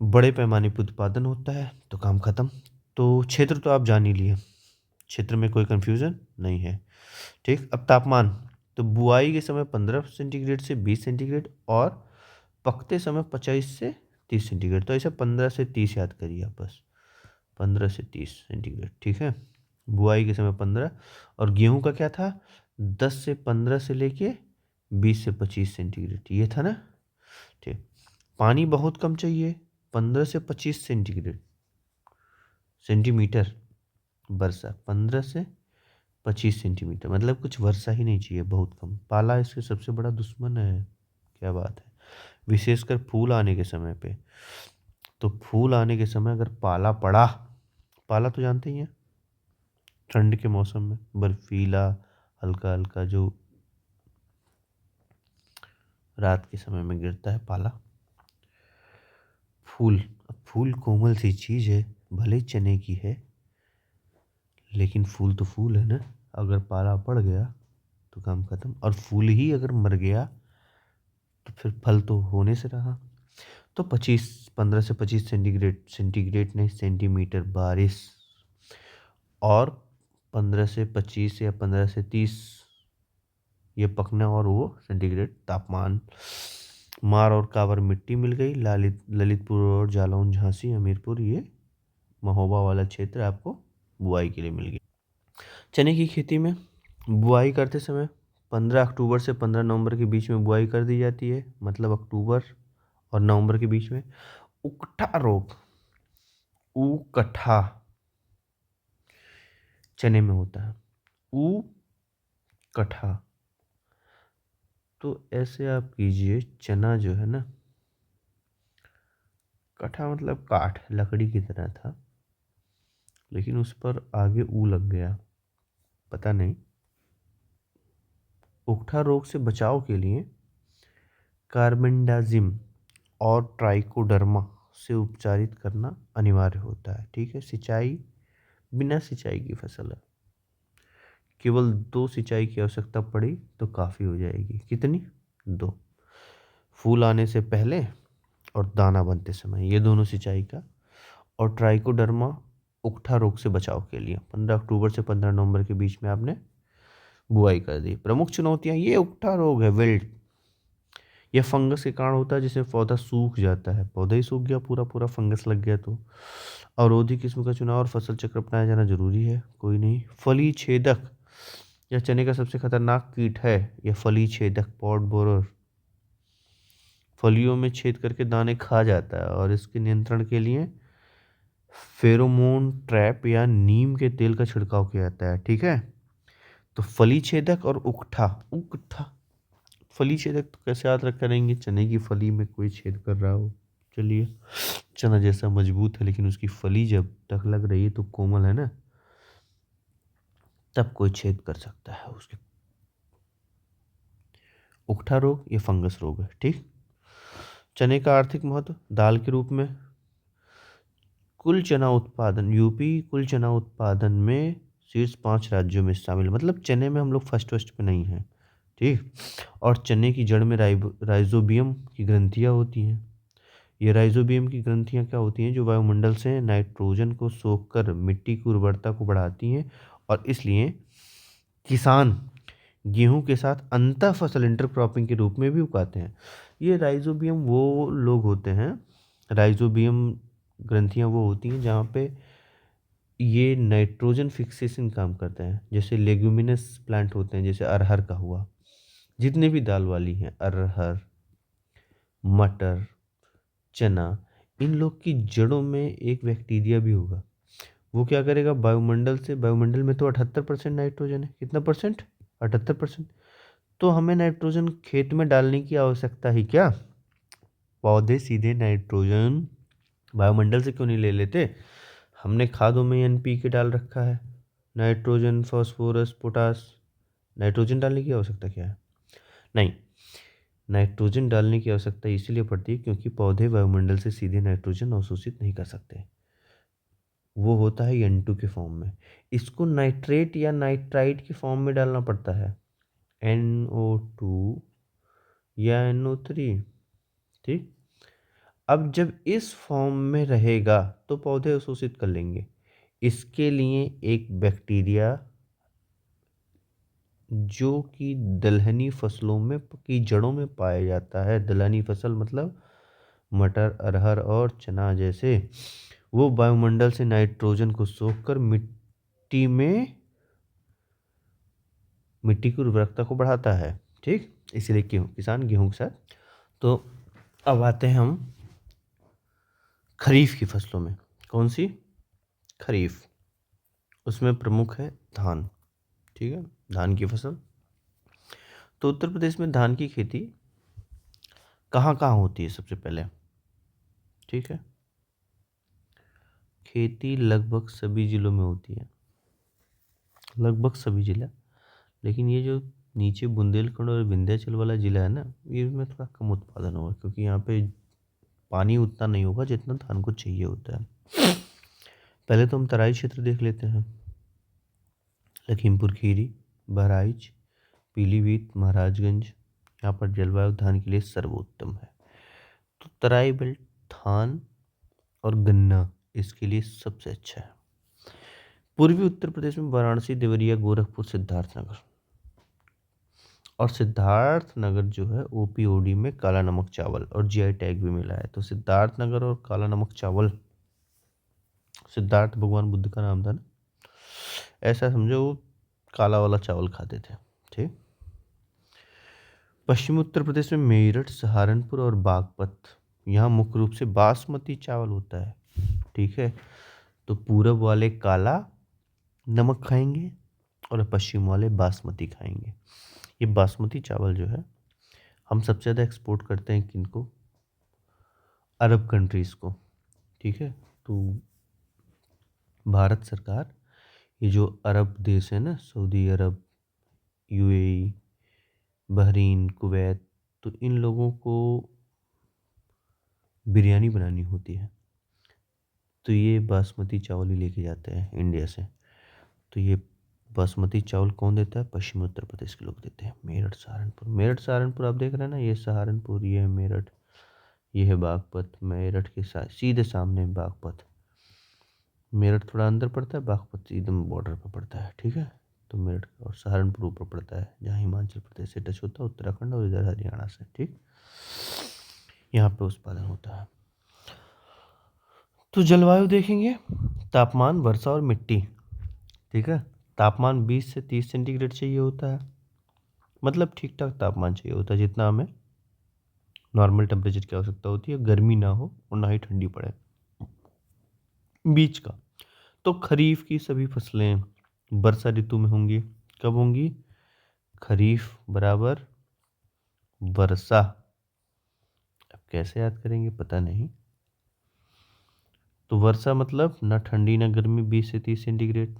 बड़े पैमाने पर उत्पादन होता है। तो काम खत्म। तो क्षेत्र तो आप जान ही लिए, क्षेत्र में कोई कंफ्यूजन नहीं है। ठीक। अब तापमान, तो बुआई के समय 15 सेंटीग्रेड से 20 सेंटीग्रेड और पकते समय 25 से 30 सेंटीग्रेड। तो ऐसे 15 से 30 याद करिए आप बस, 15 से 30 सेंटीग्रेड। ठीक है। बुआई के समय 15, और गेहूं का क्या था, 10 से 15 से लेके 20 से 25 सेंटीग्रेड, ये था ना। ठीक। पानी बहुत कम चाहिए, 15 से 25 सेंटीग्रेड, सेंटीमीटर वर्षा, 15 से 25 सेंटीमीटर, मतलब कुछ वर्षा ही नहीं चाहिए, बहुत कम। पाला इसके सबसे बड़ा दुश्मन है। क्या बात है। विशेषकर फूल आने के समय पे, तो फूल आने के समय अगर पाला पड़ा, पाला तो जानते ही हैं, ठंड के मौसम में बर्फीला हल्का हल्का जो रात के समय में गिरता है पाला। फूल, अब फूल कोमल सी चीज़ है, भले ही चने की है, लेकिन फूल तो फूल है ना। अगर पाला पड़ गया तो काम खत्म, और फूल ही अगर मर गया तो फिर फल तो होने से रहा। तो 15 से 25 सेंटीग्रेड, सेंटीग्रेड नहीं सेंटीमीटर बारिश, और 15 से 25 या 15 से 30 ये पकना, और वो सेंटीग्रेड तापमान। मार और कावर मिट्टी मिल गई, ललितपुर और जालौन, झांसी, हमीरपुर, ये महोबा वाला क्षेत्र आपको बुआई के लिए मिल गया। चने की खेती में बुआई करते समय 15 अक्टूबर से 15 नवंबर के बीच में बुआई कर दी जाती है। मतलब अक्टूबर और नवंबर के बीच में। उकठा रोग, उकठा चने में होता है, उकठा। तो ऐसे आप कीजिए, चना जो है ना, कठा मतलब काठ, लकड़ी की तरह था, लेकिन उस पर आगे ऊ लग गया, पता नहीं। उकठा रोग से बचाव के लिए कार्बेंडाजिम और ट्राइकोडर्मा से उपचारित करना अनिवार्य होता है। ठीक है। सिंचाई, बिना सिंचाई की फसल है, केवल 2 सिंचाई की आवश्यकता पड़ी तो काफ़ी हो जाएगी। कितनी? 2। फूल आने से पहले और दाना बनते समय, ये दोनों सिंचाई का। और ट्राइकोडर्मा उकठा रोग से बचाव के लिए 15 अक्टूबर से 15 नवंबर के बीच में आपने बुआई कर दी। प्रमुख चुनौतियां, ये उकठा रोग है, विल्ट, यह फंगस के कारण होता है, जिससे पौधा सूख जाता है। पौधा ही सूख गया, पूरा पूरा फंगस लग गया तो। अवरोधी किस्म का चुनाव और फसल चक्र अपनाया जाना जरूरी है। कोई नहीं। फली छेदक, यह चने का सबसे खतरनाक कीट है। यह फली छेदक, पॉड बोरर, फलियों में छेद करके दाने खा जाता है, और इसके नियंत्रण के लिए फेरोमोन ट्रैप या नीम के तेल का छिड़काव किया जाता है। ठीक है। तो फली छेदक और उकठा, उकठा, फली छेदक तो कैसे याद रख करेंगे, चने की फली में कोई छेद कर रहा हो। चलिए, चना जैसा मजबूत है, लेकिन उसकी फली जब तक लग रही है तो कोमल है ना, तब कोई छेद कर सकता है उसके। उकठा रोग ये फंगस रोग है। ठीक। चने का आर्थिक महत्व, दाल के रूप में कुल चना उत्पादन, यूपी कुल चना उत्पादन में शीर्ष 5 राज्यों में शामिल है। मतलब चने में हम लोग फर्स्ट पे नहीं हैं। ठीक। और चने की जड़ में राइजोबियम की ग्रंथियाँ होती हैं। ये राइजोबियम की ग्रंथियाँ क्या होती हैं, जो वायुमंडल से नाइट्रोजन को सोखकर मिट्टी की उर्वरता को बढ़ाती हैं, और इसलिए किसान गेहूं के साथ अंतर फसल इंटरक्रॉपिंग के रूप में भी उगाते हैं। ये राइजोबियम वो लोग होते हैं, राइजोबियम ग्रंथियां वो होती हैं जहाँ पे ये नाइट्रोजन फिक्सेशन काम करते हैं। जैसे लेग्यूमिनस प्लांट होते हैं, जैसे अरहर का हुआ, जितने भी दाल वाली हैं, अरहर, मटर, चना, इन लोग की जड़ों में एक बैक्टीरिया भी होगा। वो क्या करेगा, वायुमंडल में तो 78% नाइट्रोजन है। कितना परसेंट? 78%। तो हमें नाइट्रोजन खेत में डालने की आवश्यकता ही क्या? पौधे सीधे नाइट्रोजन वायुमंडल से क्यों नहीं ले लेते? हमने खादों में एनपीके डाल रखा है, नाइट्रोजन, फास्फोरस, पोटास। नाइट्रोजन डालने की आवश्यकता क्या है? नहीं, नाइट्रोजन डालने की आवश्यकता इसीलिए पड़ती है क्योंकि पौधे वायुमंडल से सीधे नाइट्रोजन अवशोषित नहीं कर सकते। वो होता है N2 के फॉर्म में। इसको नाइट्रेट या नाइट्राइट के फॉर्म में डालना पड़ता है, NO2 या NO3। ठीक। अब जब इस फॉर्म में रहेगा तो पौधे अवशोषित कर लेंगे। इसके लिए एक बैक्टीरिया जो कि दलहनी फसलों में की जड़ों में पाया जाता है, दलहनी फसल मतलब मटर, अरहर और चना जैसे, वो वायुमंडल से नाइट्रोजन को सोखकर मिट्टी की उर्वरकता को बढ़ाता है। ठीक, इसीलिए किसान गेहूं के साथ। तो अब आते हैं हम खरीफ की फसलों में। कौन सी? खरीफ। उसमें प्रमुख है धान। ठीक है, धान की फसल। तो उत्तर प्रदेश में धान की खेती कहाँ कहाँ होती है सबसे पहले? ठीक है, खेती लगभग सभी जिलों में होती है, लगभग सभी जिला। लेकिन ये जो नीचे बुंदेलखंड और विंध्याचल वाला जिला है ना, ये में थोड़ा कम उत्पादन होगा क्योंकि यहाँ पे पानी उतना नहीं होगा जितना धान को चाहिए होता है। पहले तो हम तराई क्षेत्र देख लेते हैं। लखीमपुर खीरी, बहराइच, पीलीभीत, महाराजगंज, यहाँ पर जलवायु धान के लिए सर्वोत्तम है। तो तराई बेल्ट धान और गन्ना इसके लिए सबसे अच्छा है। पूर्वी उत्तर प्रदेश में वाराणसी, देवरिया, गोरखपुर, सिद्धार्थनगर। और सिद्धार्थनगर जो है ओपीओडी में काला नमक चावल और जीआई टैग भी मिला है। तो सिद्धार्थनगर और काला नमक चावल, सिद्धार्थ भगवान बुद्ध का नाम था ना, ऐसा समझो वो काला वाला चावल खाते थे। ठीक। पश्चिमी उत्तर प्रदेश में मेरठ, सहारनपुर और बागपत, यहाँ मुख्य रूप से बासमती चावल होता है। ठीक है, तो पूरब वाले काला नमक खाएंगे और पश्चिम वाले बासमती खाएंगे। ये बासमती चावल जो है हम सबसे ज़्यादा एक्सपोर्ट करते हैं किनको? अरब कंट्रीज़ को। ठीक है, तो भारत सरकार ये जो अरब देश है ना, सऊदी अरब, यूएई, बहरीन, कुवैत, तो इन लोगों को बिरयानी बनानी होती है तो ये बासमती चावल ही लेके जाते हैं इंडिया से। तो ये बासमती चावल कौन देता है? पश्चिमी उत्तर प्रदेश के लोग देते हैं। मेरठ, सहारनपुर, मेरठ सहारनपुर आप देख रहे हैं ना, ये सहारनपुर, ये है मेरठ, ये है बागपत। मेरठ के सीधे सामने बागपत। मेरठ थोड़ा अंदर पड़ता है, बागपत एकदम बॉर्डर पर पड़ता है। ठीक है, तो मेरठ और सहारनपुर ऊपर पड़ता है जहाँ हिमाचल प्रदेश से टच होता है, उत्तराखंड और इधर हरियाणा से। ठीक, यहाँ पे उत्पादन होता है। तो जलवायु देखेंगे, तापमान, वर्षा और मिट्टी। ठीक है, तापमान 20 से 30 सेंटीग्रेड चाहिए होता है, मतलब ठीक ठाक तापमान चाहिए होता है जितना हमें नॉर्मल टेम्परेचर की आवश्यकता होती है। गर्मी ना हो और ना ही ठंडी पड़े, बीच का। तो खरीफ की सभी फसलें वर्षा ऋतु में होंगी। कब होंगी? खरीफ बराबर वर्षा। अब कैसे याद करेंगे पता नहीं। तो वर्षा मतलब ना ठंडी ना गर्मी, 20 से 30 सेंटीग्रेड।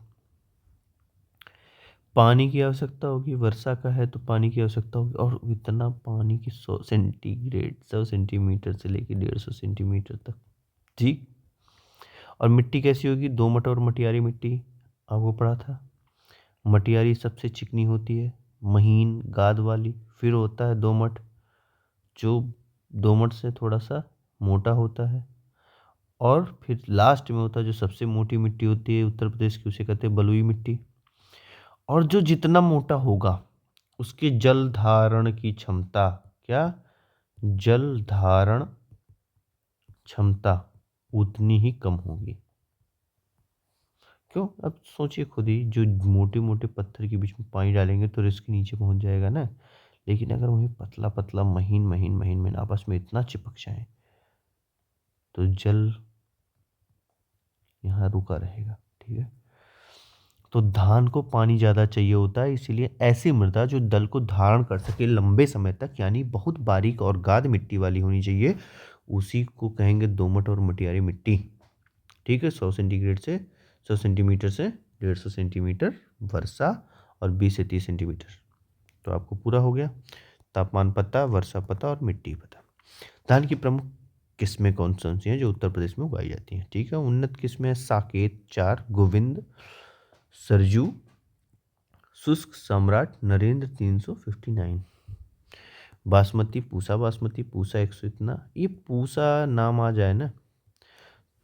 पानी की आवश्यकता होगी, वर्षा का है तो पानी की आवश्यकता होगी, और इतना पानी की 100 सेंटीग्रेड, 100 सेंटीमीटर से लेकर 150 सेंटीमीटर तक। ठीक। और मिट्टी कैसी होगी? दोमट और मटियारी मिट्टी, आपको पढ़ा था। मटियारी सबसे चिकनी होती है, महीन गाद वाली। फिर होता है दोमट, जो दोमट से थोड़ा सा मोटा होता है। और फिर लास्ट में होता है जो सबसे मोटी मिट्टी होती है उत्तर प्रदेश की, उसे कहते हैं बलुई मिट्टी। और जो जितना मोटा होगा उसकी जल धारण की क्षमता, क्या? जल धारण क्षमता उतनी ही कम होगी। क्यों? अब सोचिए खुद ही, जो मोटे मोटे पत्थर के बीच में पानी डालेंगे तो रिस्क नीचे पहुंच जाएगा ना। लेकिन अगर वही पतला पतला महीन महीन महीन महीन आपस में इतना चिपक जाए तो जल यहाँ रुका रहेगा। ठीक है, तो धान को पानी ज़्यादा चाहिए होता है, इसीलिए ऐसी मृदा जो दल को धारण कर सके लंबे समय तक, यानी बहुत बारीक और गाद मिट्टी वाली होनी चाहिए, उसी को कहेंगे दोमट और मटियारी मिट्टी। ठीक है, 100 सेंटीमीटर से 150 सेंटीमीटर वर्षा और 20 से 30 सेंटीमीटर। तो आपको पूरा हो गया, तापमान पता, वर्षा पता और मिट्टी पता। धान की प्रमुख किस्में कौन कौन सी हैं जो उत्तर प्रदेश में उगाई जाती हैं? ठीक है, उन्नत किस्में साकेत 4, गोविंद, सरजू, शुष्क सम्राट, नरेंद्र 359। बासमती, पूसा बासमती, पूसा 100 इतना। ये पूसा नाम आ जाए ना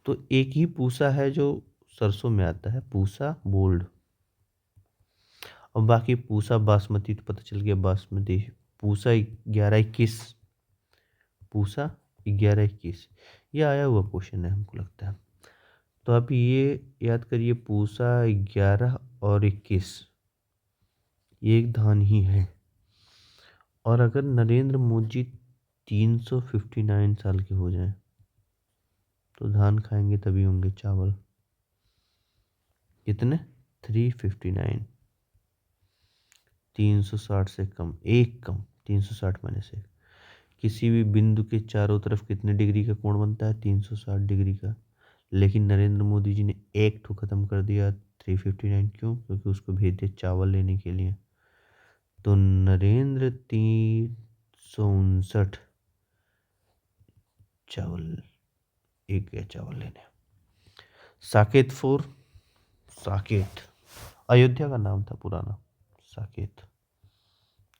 तो एक ही पूसा है जो सरसों में आता है, पूसा बोल्ड। और बाकी पूसा बासमती तो पता चल गया बासमती। पूसा 11-21, पूसा 11-21, ये आया हुआ क्वेश्चन है हमको लगता है। तो आप ये याद करिए, पूसा 11 और 21 ये एक धान ही है। और अगर नरेंद्र मोदी 359 साल के हो जाएं तो धान खाएंगे तभी होंगे चावल। कितने? 359, 360 से कम, एक कम, 360 माइनस से। किसी भी बिंदु के चारों तरफ कितने डिग्री का कोण बनता है? 360 डिग्री का। लेकिन नरेंद्र मोदी जी ने एक ठो खत्म कर दिया, 359। क्यों? क्योंकि उसको भेज दिया चावल लेने के लिए। तो नरेंद्र 359 चावल, एक गया चावल लेने। साकेत 4, साकेत अयोध्या का नाम था पुराना, साकेत।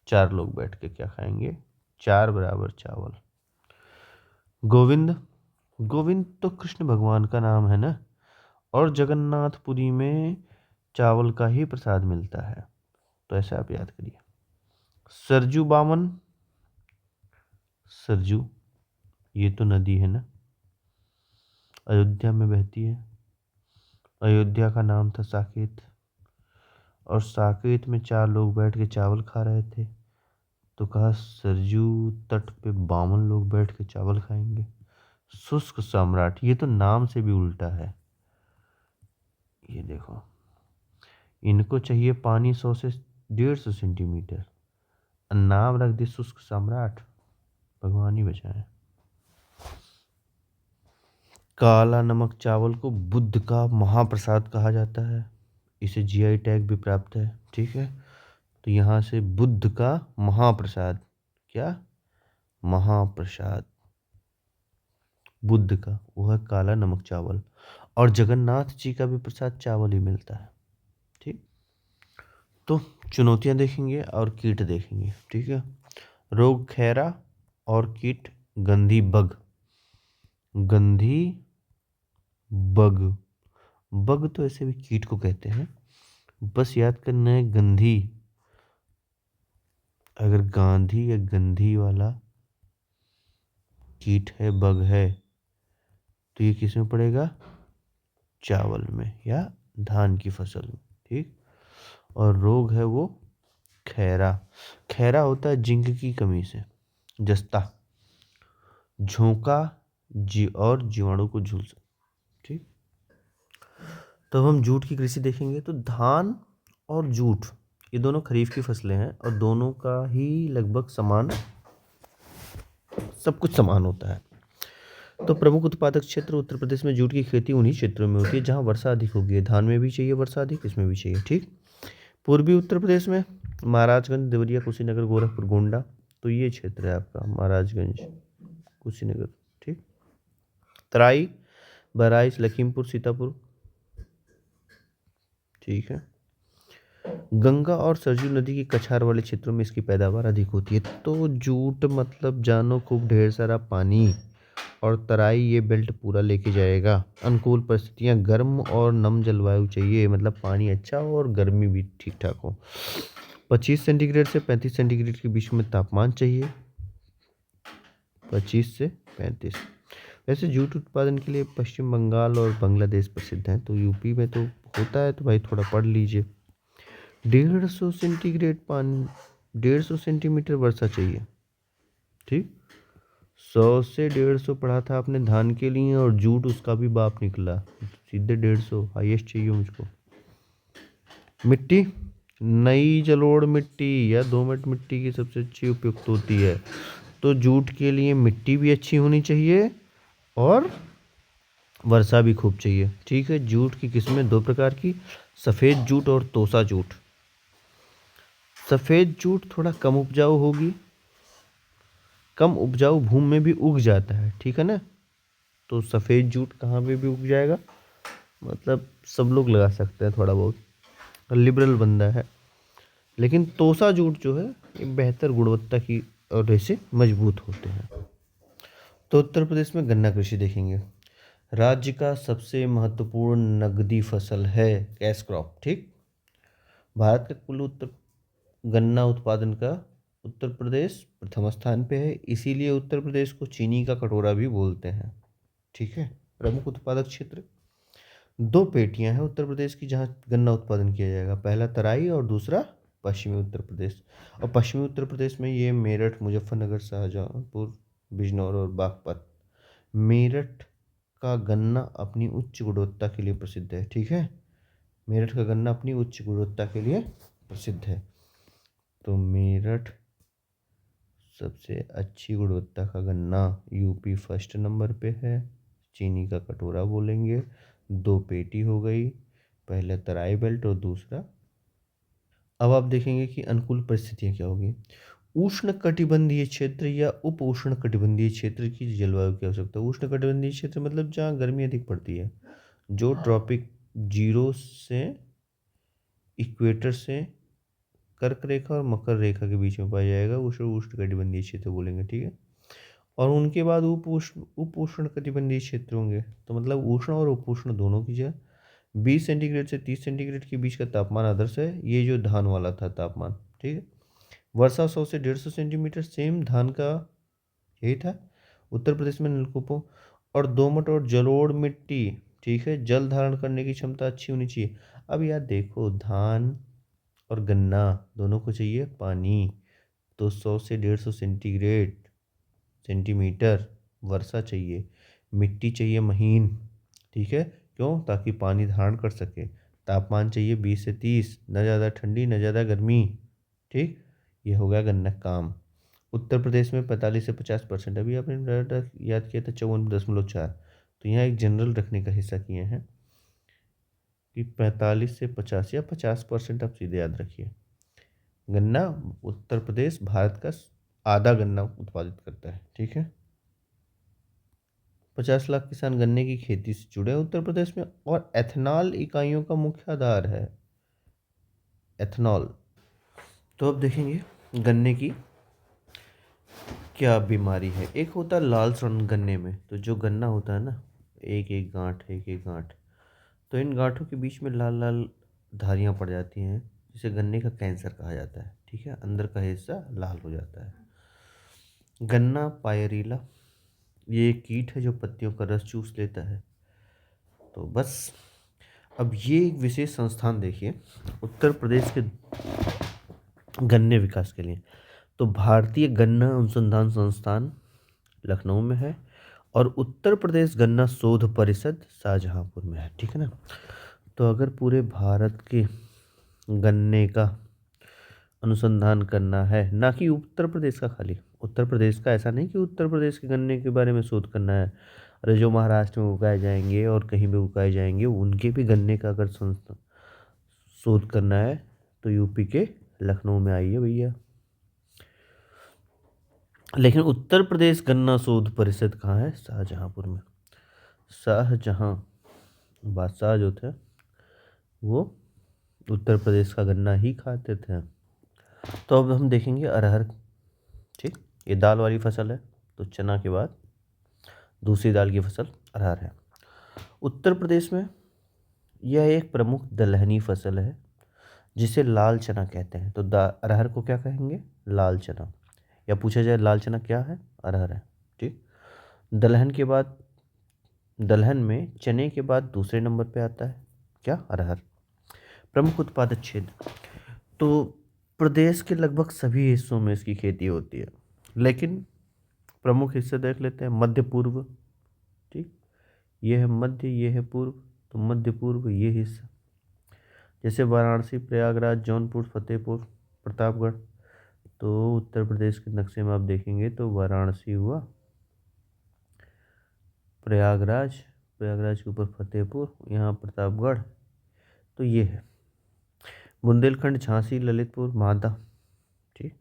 4 लोग बैठ के क्या खाएंगे? 4 बराबर चावल। गोविंद, गोविंद तो कृष्ण भगवान का नाम है ना, और जगन्नाथपुरी में चावल का ही प्रसाद मिलता है, तो ऐसे आप याद करिए। सरजू 52, सरजू ये तो नदी है ना, अयोध्या में बहती है। अयोध्या का नाम था साकेत, और साकेत में 4 लोग बैठ के चावल खा रहे थे, तो कहा सरजू तट पे 52 लोग बैठ के चावल खाएंगे। शुष्क सम्राट, ये तो नाम से भी उल्टा है। ये देखो, इनको चाहिए पानी 100 से 150 सेंटीमीटर, नाम रख दे शुष्क सम्राट, भगवान ही बचाए। काला नमक चावल को बुद्ध का महाप्रसाद कहा जाता है, इसे जीआई टैग भी प्राप्त है। ठीक है, तो यहाँ से बुद्ध का महाप्रसाद, क्या? महाप्रसाद बुद्ध का, वो है काला नमक चावल। और जगन्नाथ जी का भी प्रसाद चावल ही मिलता है। ठीक, तो चुनौतियां देखेंगे और कीट देखेंगे। ठीक है, रोग खैरा और कीट गंधी बग। गंधी बग, बग तो ऐसे भी कीट को कहते हैं, बस याद करना है गंधी। अगर गांधी या गंधी वाला कीट है, बग है, तो ये किस में पड़ेगा? चावल में या धान की फसल में। ठीक, और रोग है वो खैरा। खैरा होता है जिंक की कमी से, जस्ता, झोंका और जीवाणु को झुलसा। ठीक, तो हम जूट की कृषि देखेंगे। तो धान और जूट ये दोनों खरीफ की फसलें हैं, और दोनों का ही लगभग समान, सब कुछ समान होता है। तो प्रमुख उत्पादक क्षेत्र उत्तर प्रदेश में जूट की खेती उन्हीं क्षेत्रों में होती है जहां वर्षा अधिक होगी है। धान में भी चाहिए वर्षा अधिक, इसमें भी चाहिए। ठीक, पूर्वी उत्तर प्रदेश में महाराजगंज, देवरिया, कुशीनगर, गोरखपुर, गोंडा, तो ये क्षेत्र है आपका महाराजगंज, कुशीनगर। ठीक, तराई, बहराइच, लखीमपुर, सीतापुर। ठीक है, गंगा और सरजू नदी की कछार वाले क्षेत्रों में इसकी पैदावार अधिक होती है। तो जूट मतलब जानो खूब ढेर सारा पानी, और तराई ये बेल्ट पूरा लेके जाएगा। अनुकूल परिस्थितियां, गर्म और नम जलवायु चाहिए, मतलब पानी अच्छा हो और गर्मी भी ठीक ठाक हो। 25 सेंटीग्रेड से 35 सेंटीग्रेड के बीच में तापमान चाहिए, 25 से 35। वैसे जूट उत्पादन के लिए पश्चिम बंगाल और बांग्लादेश प्रसिद्ध हैं, तो यूपी में तो होता है तो भाई थोड़ा पढ़ लीजिए। 150 सेंटीग्रेड पानी, 150 सेंटीमीटर वर्षा चाहिए, ठीक। 100 से 150 पढ़ा था आपने धान के लिए, और जूट उसका भी बाप निकला, सीधे 150 हाईएस्ट चाहिए मुझको। मिट्टी, नई जलोढ़ मिट्टी या दोमट मिट्टी की सबसे अच्छी उपयुक्त होती है। तो जूट के लिए मिट्टी भी अच्छी होनी चाहिए और वर्षा भी खूब चाहिए, ठीक है। जूट की किस्में दो प्रकार की, सफ़ेद जूट और तोसा जूट। सफ़ेद जूट थोड़ा कम उपजाऊ होगी, कम उपजाऊ भूमि में भी उग जाता है, ठीक है ना। तो सफ़ेद जूट कहाँ पे भी उग जाएगा, मतलब सब लोग लगा सकते हैं, थोड़ा बहुत लिबरल बंदा है। लेकिन तोसा जूट जो है ये बेहतर गुणवत्ता की और ऐसे मजबूत होते हैं। तो उत्तर प्रदेश में गन्ना कृषि देखेंगे। राज्य का सबसे महत्वपूर्ण नगदी फसल है कैश क्रॉप, ठीक। भारत का कुल उत्तर गन्ना उत्पादन का उत्तर प्रदेश प्रथम स्थान पे है, इसीलिए उत्तर प्रदेश को चीनी का कटोरा भी बोलते हैं, ठीक है। प्रमुख उत्पादक क्षेत्र, दो पेटियां हैं उत्तर प्रदेश की जहां गन्ना उत्पादन किया जाएगा, पहला तराई और दूसरा पश्चिमी उत्तर प्रदेश। और पश्चिमी उत्तर प्रदेश में ये मेरठ, मुजफ्फरनगर, शाहजहांपुर, बिजनौर और बागपत। मेरठ का गन्ना अपनी उच्च गुणवत्ता के लिए प्रसिद्ध है, ठीक है। मेरठ का गन्ना अपनी उच्च गुणवत्ता के लिए प्रसिद्ध है। तो मेरठ सबसे अच्छी गुणवत्ता का गन्ना, यूपी फर्स्ट नंबर पे है। चीनी का कटोरा बोलेंगे। दो पेटी हो गई, पहले तराई बेल्ट और दूसरा। अब आप देखेंगे कि अनुकूल परिस्थितियाँ क्या होगी। उष्ण कटिबंधीय क्षेत्र या उप उष्ण कटिबंधीय क्षेत्र की जलवायु की आवश्यकता। उष्ण कटिबंधीय क्षेत्र मतलब जहाँ गर्मी अधिक पड़ती है, जो ट्रॉपिक जीरो से इक्वेटर से कर्क रेखा और मकर रेखा के बीच में पाया जाएगा, उसे उष्ण कटिबंधीय क्षेत्र बोलेंगे, ठीक है। और उनके बाद उप उष्ण कटिबंधीय क्षेत्र होंगे, तो मतलब उष्ण और उप उष्ण दोनों की जगह 20 सेंटीग्रेड से 30 सेंटीग्रेड के बीच का तापमान आदर्श है। ये जो धान वाला था तापमान, ठीक है। वर्षा 100 से 150 सेंटीमीटर, सेम धान का यही था। उत्तर प्रदेश में नलकूपों और दोमट और जलोढ़ मिट्टी, ठीक है। जल धारण करने की क्षमता अच्छी होनी चाहिए। अब यार देखो, धान और गन्ना दोनों को चाहिए पानी, तो 100 से 150 सेंटीमीटर वर्षा चाहिए। मिट्टी चाहिए महीन, ठीक है। क्यों? ताकि पानी धारण कर सके। तापमान चाहिए 20 से 30, न ज़्यादा ठंडी न ज़्यादा गर्मी, ठीक। ये हो गया गन्ना काम। उत्तर प्रदेश में 45 से 50%, अभी आपने डाटा याद किया था 54.4, तो यहाँ एक जनरल रखने का हिस्सा किए हैं कि 45 से 50 या 50% आप सीधे याद रखिए। गन्ना उत्तर प्रदेश भारत का आधा गन्ना उत्पादित करता है, ठीक है। 50 लाख किसान गन्ने की खेती से जुड़े हैं उत्तर प्रदेश में, और एथेनॉल इकाइयों का मुख्य आधार है एथेनॉल। तो अब देखेंगे गन्ने की क्या बीमारी है। एक होता है लाल सड़न गन्ने में, तो जो गन्ना होता है ना, एक एक गांठ एक एक गांठ, तो इन गांठों के बीच में लाल लाल धारियाँ पड़ जाती हैं, जिसे गन्ने का कैंसर कहा जाता है, ठीक है। अंदर का हिस्सा लाल हो जाता है। गन्ना पायरीला, ये एक कीट है जो पत्तियों का रस चूस लेता है। तो बस, अब ये एक विशेष संस्थान देखिए उत्तर प्रदेश के गन्ने विकास के लिए। तो भारतीय गन्ना अनुसंधान संस्थान लखनऊ में है, और उत्तर प्रदेश गन्ना शोध परिषद शाहजहांपुर में है, ठीक है ना। तो अगर पूरे भारत के गन्ने का अनुसंधान करना है, ना कि उत्तर प्रदेश का खाली, उत्तर प्रदेश का ऐसा नहीं कि उत्तर प्रदेश के गन्ने के बारे में शोध करना है। अरे जो महाराष्ट्र में उगाए जाएंगे और कहीं भी उगाए जाएंगे, उनके भी गन्ने का अगर शोध करना है, तो यूपी के लखनऊ में आइए भैया। लेकिन उत्तर प्रदेश गन्ना शोध परिषद कहाँ है? शाहजहांपुर में। शाहजहां बादशाह जो थे वो उत्तर प्रदेश का गन्ना ही खाते थे। तो अब हम देखेंगे अरहर, ठीक। ये दाल वाली फसल है, तो चना के बाद दूसरी दाल की फसल अरहर है। उत्तर प्रदेश में यह एक प्रमुख दलहनी फसल है जिसे लाल चना कहते हैं। तो अरहर को क्या कहेंगे? लाल चना। या पूछा जाए लाल चना क्या है? अरहर है, ठीक। दलहन के बाद, दलहन में चने के बाद दूसरे नंबर पे आता है, क्या? अरहर। प्रमुख उत्पादक क्षेत्र, तो प्रदेश के लगभग सभी हिस्सों में इसकी खेती होती है, लेकिन प्रमुख हिस्से देख लेते हैं। मध्य पूर्व, ठीक, ये है मध्य, ये है पूर्व, तो मध्य पूर्व ये हिस्सा, जैसे वाराणसी, प्रयागराज, जौनपुर, फतेहपुर, प्रतापगढ़। तो उत्तर प्रदेश के नक्शे में आप देखेंगे तो वाराणसी हुआ, प्रयागराज, प्रयागराज के ऊपर फतेहपुर, यहाँ प्रतापगढ़, तो ये है। बुंदेलखंड, झांसी, ललितपुर, मालदा, ठीक।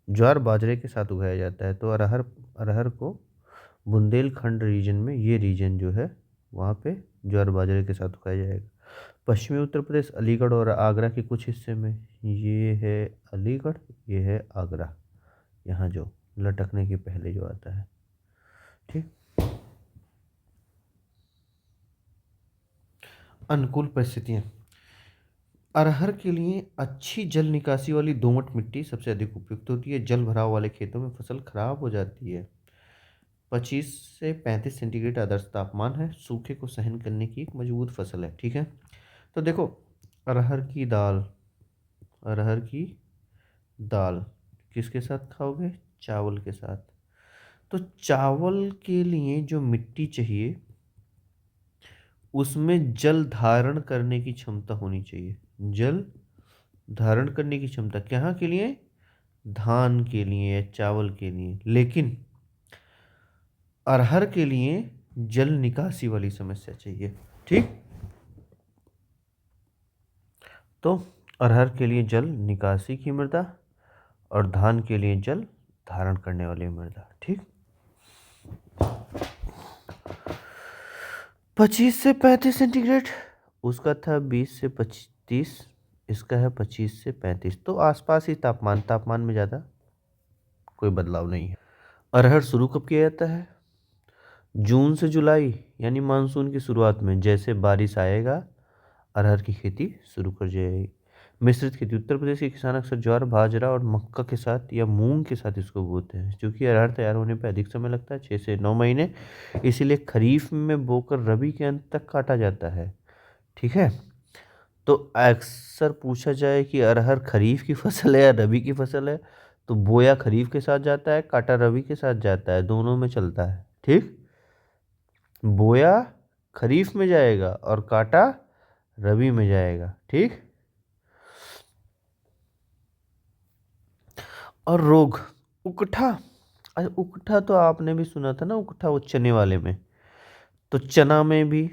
ज्वार बाजरे के साथ उगाया जाता है, तो अरहर, अरहर को बुंदेलखंड रीजन में, ये रीजन जो है वहाँ पे ज्वार बाजरे के साथ उगाया जाएगा। पश्चिमी उत्तर प्रदेश, अलीगढ़ और आगरा के कुछ हिस्से में, ये है अलीगढ़, ये है आगरा, यहाँ जो लटकने के पहले जो आता है, ठीक। अनुकूल परिस्थितियाँ, अरहर के लिए अच्छी जल निकासी वाली दोमट मिट्टी सबसे अधिक उपयुक्त होती है। जल भराव वाले खेतों में फसल खराब हो जाती है। 25 से 35 सेंटीग्रेड आदर्श तापमान है। सूखे को सहन करने की एक मजबूत फसल है, ठीक है। तो देखो, अरहर की दाल, अरहर की दाल किसके साथ खाओगे? चावल के साथ। तो चावल के लिए जो मिट्टी चाहिए उसमें जल धारण करने की क्षमता होनी चाहिए। जल धारण करने की क्षमता क्या के लिए? धान के लिए या चावल के लिए। लेकिन अरहर के लिए जल निकासी वाली समस्या चाहिए, ठीक। तो अरहर के लिए जल निकासी की मृदा और धान के लिए जल धारण करने वाली मृदा, ठीक। 25 से 35 सेंटीग्रेड, उसका था 20 से 25, इसका है 25 से 35, तो आसपास ही तापमान, तापमान में ज़्यादा कोई बदलाव नहीं है। अरहर शुरू कब किया जाता है? जून से जुलाई, यानी मानसून की शुरुआत में। जैसे बारिश आएगा अरहर की खेती शुरू कर जाएगी। मिश्रित खेती, उत्तर प्रदेश के किसान अक्सर ज्वार, बाजरा और मक्का के साथ या मूंग के साथ इसको बोते हैं। क्योंकि अरहर तैयार होने पर अधिक समय लगता है, 6 से 9 महीने, इसीलिए खरीफ में बोकर रबी के अंत तक काटा जाता है, ठीक है। तो अक्सर पूछा जाए कि अरहर खरीफ की फसल है या रबी की फसल है, तो बोया खरीफ के साथ जाता है, काटा रबी के साथ जाता है, दोनों में चलता है, ठीक। बोया खरीफ में जाएगा और काटा रबी में जाएगा, ठीक। और रोग, उकठा, अरे उकठा तो आपने भी सुना था ना, उकठा वो चने वाले में। तो चना में भी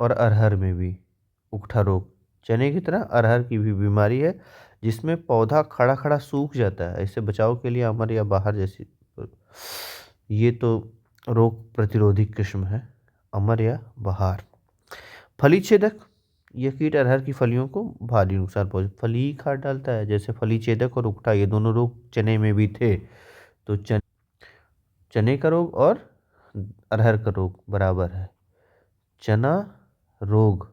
और अरहर में भी उकठा रोग, चने की तरह अरहर की भी बीमारी है, जिसमें पौधा खड़ा खड़ा सूख जाता है। इससे बचाव के लिए अमर या बाहर जैसी, ये तो रोग प्रतिरोधी किस्म है, अमर या बहार। फली छेदक, यह कीट अरहर की फलियों को भारी नुकसान पहुंच, फली ही खा डालता है। जैसे फली छेदक और उकठा, ये दोनों रोग चने में भी थे। तो चने का रोग और अरहर का रोग बराबर है। चना रोग,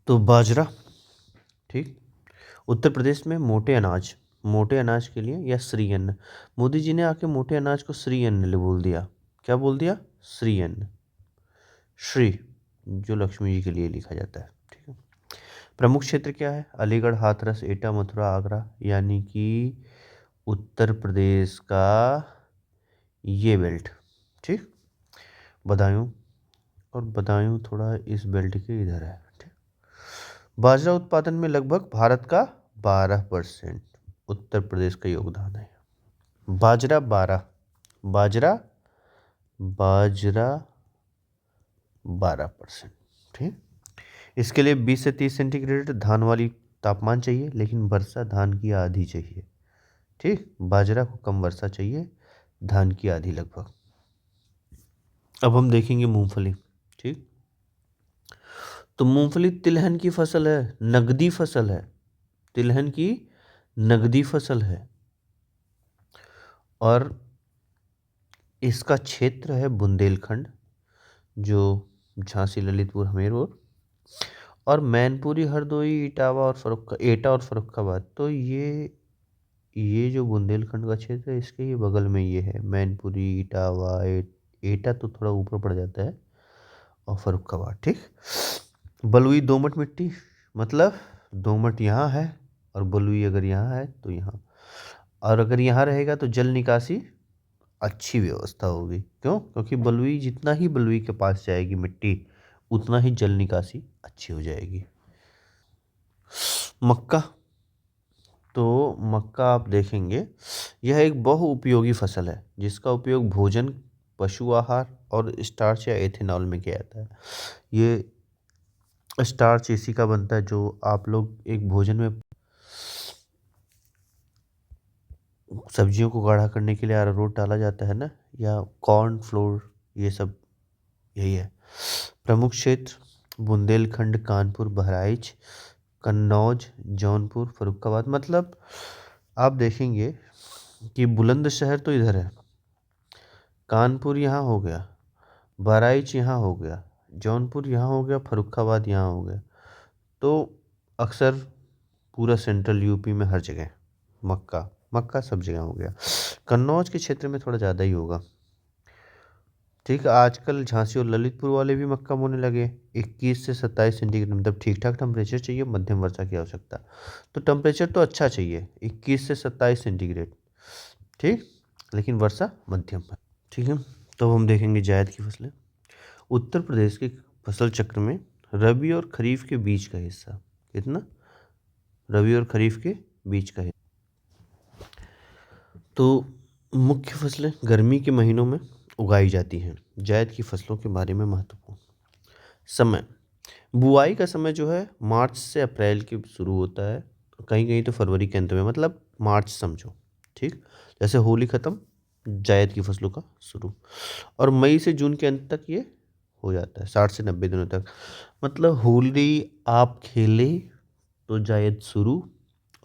तो बाजरा, ठीक। उत्तर प्रदेश में मोटे अनाज, मोटे अनाज के लिए या श्री अन्न, मोदी जी ने आके मोटे अनाज को श्री अन्न बोल दिया। क्या बोल दिया? श्री अन्न, श्री, जो लक्ष्मी जी के लिए लिखा जाता है, ठीक है। प्रमुख क्षेत्र क्या है? अलीगढ़, हाथरस, एटा, मथुरा, आगरा, यानी कि उत्तर प्रदेश का ये बेल्ट, ठीक। बदायूं, और बदायूं थोड़ा इस बेल्ट के इधर है, ठीक। बाजरा उत्पादन में लगभग भारत का 12% उत्तर प्रदेश का योगदान है। बाजरा 12, बाजरा, बाजरा 12%, ठीक। इसके लिए 20 से 30 सेंटीग्रेड धान वाली तापमान चाहिए, लेकिन वर्षा धान की आधी चाहिए, ठीक। बाजरा को कम वर्षा चाहिए, धान की आधी लगभग। अब हम देखेंगे मूंगफली, ठीक। तो मूंगफली तिलहन की फसल है, नगदी फसल है, तिलहन की नगदी फसल है। और इसका क्षेत्र है बुंदेलखंड, जो झांसी, ललितपुर, हमीरपुर, और मैनपुरी, हरदोई, इटावा और एटा और फर्रुखाबाद। तो ये जो बुंदेलखंड का क्षेत्र है, इसके ही बगल में ये है मैनपुरी, इटावा, एटा तो थोड़ा ऊपर पड़ जाता है, और फर्रुखाबाद। ठीक, बलुई दोमट मिट्टी, मतलब दोमट यहाँ है और बलुई अगर यहाँ है तो यहाँ, और अगर यहाँ रहेगा तो जल निकासी अच्छी व्यवस्था होगी। क्यों? क्योंकि बलुई, जितना ही बलुई के पास जाएगी मिट्टी उतना ही जल निकासी अच्छी हो जाएगी। मक्का, तो मक्का आप देखेंगे यह एक बहुउपयोगी फसल है जिसका उपयोग भोजन, पशु आहार और स्टार्च या एथेनॉल में किया जाता है। ये स्टार्च इसी का बनता है जो आप लोग एक भोजन में सब्जियों को गाढ़ा करने के लिए अरारोट डाला जाता है ना, या कॉर्न फ्लोर, ये सब यही है। प्रमुख क्षेत्र बुंदेलखंड, कानपुर, बहराइच, कन्नौज, जौनपुर, फर्रुखाबाद। मतलब आप देखेंगे कि बुलंदशहर तो इधर है, कानपुर यहाँ हो गया, बहराइच यहाँ हो गया, जौनपुर यहाँ हो गया, फर्रुखाबाद यहाँ हो गया। तो अक्सर पूरा सेंट्रल यूपी में हर जगह मक्का मक्का सब जगह हो गया। कन्नौज के क्षेत्र में थोड़ा ज़्यादा ही होगा। ठीक है, आजकल झांसी और ललितपुर वाले भी मक्का बोने लगे। 21 से 27 सेंटीग्रेड, मतलब ठीक ठाक टेम्परेचर चाहिए, मध्यम वर्षा की आवश्यकता। तो टेम्परेचर तो अच्छा चाहिए 21 से 27 सेंटीग्रेड, ठीक, लेकिन वर्षा मध्यम है। ठीक है, तो हम देखेंगे जायद की फसलें। उत्तर प्रदेश के फसल चक्र में रबी और खरीफ के बीच का हिस्सा कितना, रबी और खरीफ के बीच का हिस्सा। तो मुख्य फसलें गर्मी के महीनों में उगाई जाती हैं। जायद की फसलों के बारे में महत्वपूर्ण समय, बुआई का समय जो है मार्च से अप्रैल के शुरू होता है, कहीं कहीं तो फरवरी के अंत में, मतलब मार्च समझो। ठीक, जैसे होली ख़त्म, जायद की फसलों का शुरू, और मई से जून के अंत तक ये हो जाता है, 60 से 90 दिनों तक। मतलब होली आप खेले तो जायद शुरू,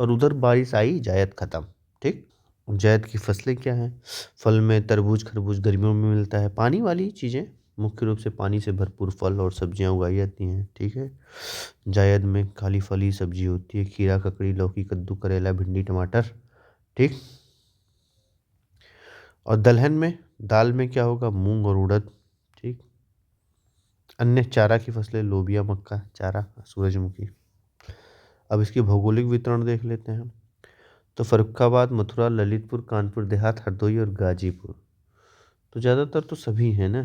और उधर बारिश आई जायद ख़त्म। ठीक, जायद की फसलें क्या हैं? फल में तरबूज, खरबूज गर्मियों में मिलता है, पानी वाली चीज़ें, मुख्य रूप से पानी से भरपूर फल और सब्जियां उगाई जाती हैं। ठीक है, जायद में खाली फली सब्जी होती है, खीरा, ककड़ी, लौकी, कद्दू, करेला, भिंडी, टमाटर। ठीक, और दलहन में, दाल में क्या होगा? मूंग और उड़द। ठीक, अन्य चारा की फसलें लोबिया, मक्का, चारा, सूरजमुखी। अब इसकी भौगोलिक वितरण देख लेते हैं। तो फर्रुखाबाद, मथुरा, ललितपुर, कानपुर देहात, हरदोई और गाजीपुर, तो ज़्यादातर तो सभी हैं ना।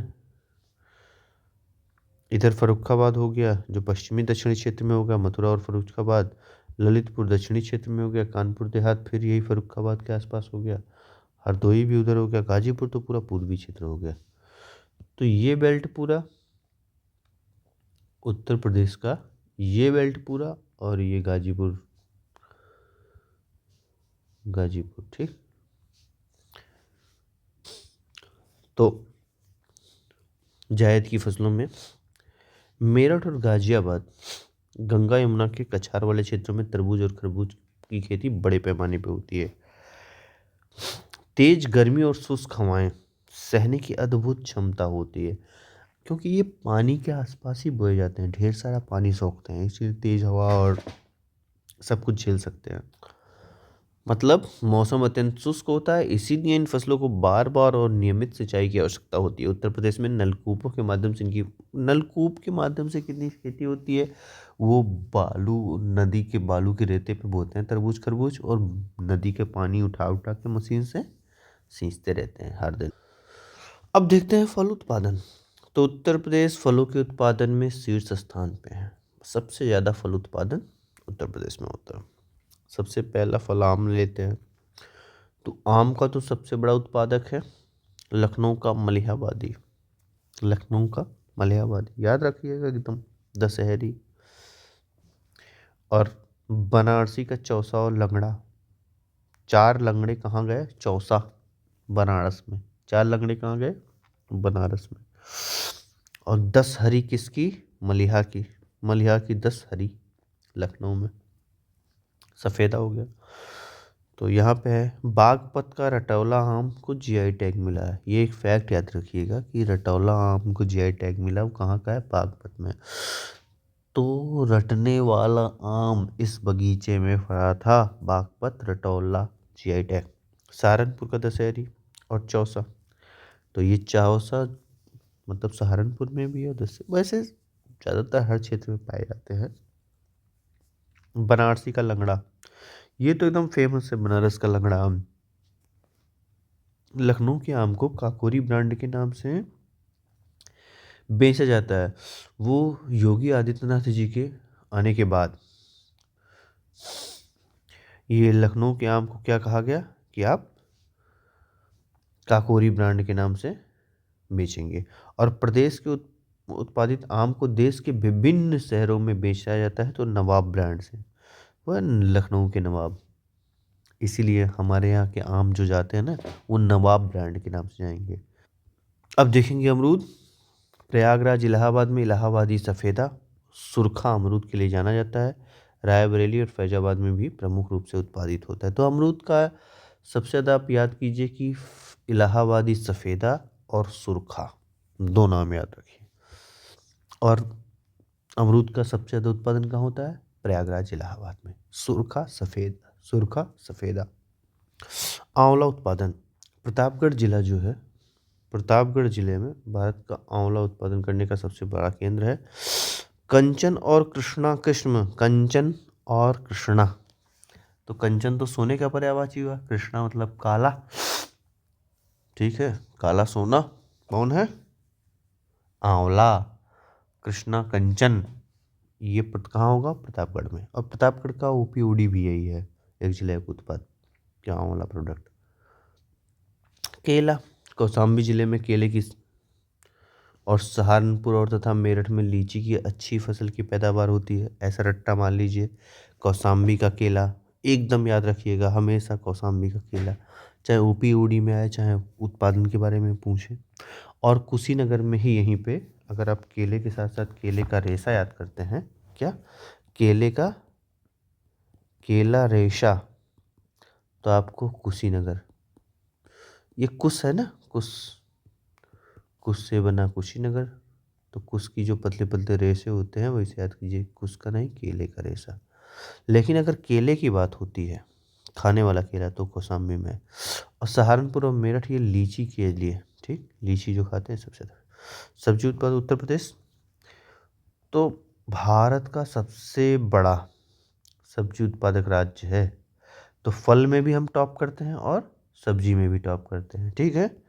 इधर फर्रुखाबाद हो गया जो पश्चिमी दक्षिणी क्षेत्र में होगा, मथुरा और फर्रुखाबाद, ललितपुर दक्षिणी क्षेत्र में हो गया, कानपुर देहात फिर यही फर्रुखाबाद के आसपास हो गया, हरदोई भी उधर हो गया, गाजीपुर तो पूरा पूर्वी क्षेत्र हो गया। तो ये बेल्ट पूरा उत्तर प्रदेश का, ये बेल्ट पूरा, और ये गाजीपुर, गाजीपुर। ठीक, तो जायद की फसलों में मेरठ और गाजियाबाद, गंगा यमुना के कछार वाले क्षेत्रों में तरबूज और खरबूज की खेती बड़े पैमाने पर होती है। तेज गर्मी और शुष्क हवाएं सहने की अद्भुत क्षमता होती है, क्योंकि ये पानी के आसपास ही बोए जाते हैं, ढेर सारा पानी सोखते हैं, इसलिए तेज हवा और सब कुछ झेल सकते हैं। मतलब मौसम अत्यंत शुष्क होता है, इसीलिए इन फसलों को बार बार और नियमित सिंचाई की आवश्यकता होती है। उत्तर प्रदेश में नलकूपों के माध्यम से इनकी, नलकूप के माध्यम से कितनी खेती होती है? वो बालू, नदी के बालू के रेते पे बोते हैं तरबूज खरबूज, और नदी के पानी उठा उठा के मशीन से सींचते रहते हैं हर दिन। अब देखते हैं फल उत्पादन। तो उत्तर प्रदेश फलों के उत्पादन में शीर्ष स्थान पे है, सबसे ज़्यादा फल उत्पादन उत्तर प्रदेश में होता है। सबसे पहला फल आम लेते हैं, तो आम का तो सबसे बड़ा उत्पादक है लखनऊ का मलिहाबादी, लखनऊ का मलिहाबादी, याद रखिएगा एकदम, दशहरी। और बनारसी का चौसा और लंगड़ा, 4 लंगड़े कहाँ गए? चौसा, बनारस में। 4 लंगड़े कहाँ गए? बनारस में। और 10 हरी किसकी? मलिहा की, मलिहा की 10 हरी लखनऊ में। सफ़ेदा हो गया। तो यहाँ पे है बागपत का रटौला आम को जीआई टैग मिला है। ये एक फैक्ट याद रखिएगा कि रटौला आम को जीआई टैग मिला, वो कहाँ का है? बागपत में। तो रटने वाला आम इस बगीचे में फरा था, बागपत, रटौला, जीआई टैग। सहारनपुर का दशहरी और चौसा, तो ये चौसा मतलब सहारनपुर में भी है उधर से, वैसे ज़्यादातर हर क्षेत्र में पाए जाते हैं। बनारसी का लंगड़ा, ये तो एकदम फेमस है, बनारस का लंगड़ा आम। लखनऊ के आम को काकोरी ब्रांड के नाम से बेचा जाता है। वो योगी आदित्यनाथ जी के आने के बाद ये लखनऊ के आम को क्या कहा गया कि आप काकोरी ब्रांड के नाम से बेचेंगे। और प्रदेश के उत्पादित आम को देश के विभिन्न शहरों में बेचा जाता है तो नवाब ब्रांड से, वह लखनऊ के नवाब। इसीलिए हमारे यहाँ के आम जो जाते हैं ना, वो नवाब ब्रांड के नाम से जाएंगे। अब देखेंगे अमरूद। प्रयागराज इलाहाबाद में इलाहाबादी सफ़ेदा सुरखा अमरूद के लिए जाना जाता है। रायबरेली और फैजाबाद में भी प्रमुख रूप से उत्पादित होता है। तो अमरूद का सबसे ज़्यादा आप याद कीजिए कि इलाहाबादी सफ़ेदा और सुरखा, दो नाम याद रखिए। और अमरूद का सबसे ज़्यादा उत्पादन कहाँ होता है? प्रयागराज इलाहाबाद में। सुरखा सफ़ेदा। आंवला उत्पादन, प्रतापगढ़ जिला जो है, प्रतापगढ़ जिले में भारत का आंवला उत्पादन करने का सबसे बड़ा केंद्र है। कंचन और कृष्णा किस्म, कंचन और कृष्णा, तो कंचन तो सोने का पर्यायवाची हुआ, कृष्णा मतलब काला, ठीक है, काला सोना कौन है? आंवला। कृष्णा कंचन, ये कहाँ होगा? प्रतापगढ़ में। और प्रतापगढ़ का ओपीओडी भी यही है, एक जिले का उत्पाद क्या आंवला प्रोडक्ट। केला, कौशाम्बी जिले में केले की और सहारनपुर और तथा मेरठ में लीची की अच्छी फसल की पैदावार होती है। ऐसा रट्टा मान लीजिए, कौशाम्बी का केला, एकदम याद रखिएगा हमेशा कौशाम्बी का केला, चाहे ओपीओडी में आए चाहे उत्पादन के बारे में पूछे। और कुशीनगर में ही यहीं पे अगर आप केले के साथ साथ केले का रेशा याद करते हैं, क्या केले का केला रेशा, तो आपको कुशीनगर, ये कुश है ना, कुश, कुश से बना कुशीनगर, तो कुश की जो पतले पतले रेशे होते हैं वैसे याद कीजिए, कुश का नहीं केले का रेशा। लेकिन अगर केले की बात होती है, खाने वाला केला, तो कौशाम्बी में। और सहारनपुर और मेरठ ये लीची के लिए, ठीक, लीची जो खाते हैं सबसे ज़्यादा। सब्जी उत्पादन उत्तर प्रदेश, तो भारत का सबसे बड़ा सब्जी उत्पादक राज्य है। तो फल में भी हम टॉप करते हैं और सब्जी में भी टॉप करते हैं, ठीक है।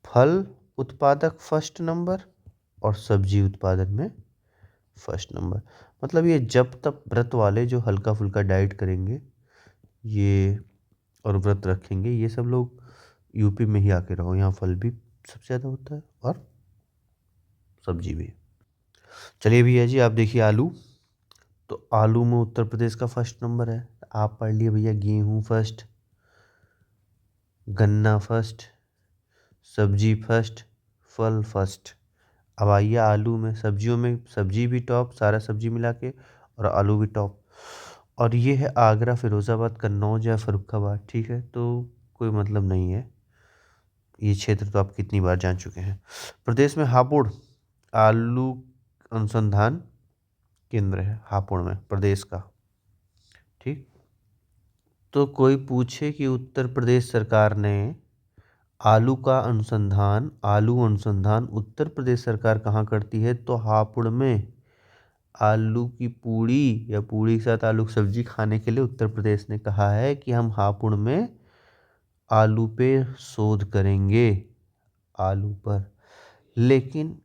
फल उत्पादक फर्स्ट नंबर और सब्जी उत्पादन में फर्स्ट नंबर। मतलब ये जब तक व्रत वाले जो हल्का फुल्का डाइट करेंगे ये और व्रत रखेंगे, ये सब लोग यूपी में ही आके रहो, यहाँ फल भी सबसे ज़्यादा होता है और सब्जी भी। चलिए भैया जी, आप देखिए आलू, तो आलू में उत्तर प्रदेश का फर्स्ट नंबर है। आप पढ़ लिए भैया, गेहूँ फर्स्ट, गन्ना फर्स्ट, सब्जी फर्स्ट, फल फर्स्ट। अब आइए आलू में, सब्जियों में सब्जी भी टॉप, सारा सब्जी मिला के, और आलू भी टॉप। और ये है आगरा, फिरोज़ाबाद, कन्नौज या फर्रुखाबाद, ठीक है, तो कोई मतलब नहीं है, ये क्षेत्र तो आप कितनी बार जान चुके हैं। प्रदेश में हापुड़ आलू अनुसंधान केंद्र है, हापुड़ में प्रदेश का, ठीक। तो कोई पूछे कि उत्तर प्रदेश सरकार ने आलू अनुसंधान उत्तर प्रदेश सरकार कहाँ करती है, तो हापुड़ में। आलू की पूड़ी या पूड़ी के साथ आलू की सब्जी खाने के लिए उत्तर प्रदेश ने कहा है कि हम हापुड़ में आलू पे शोध करेंगे, आलू पर। लेकिन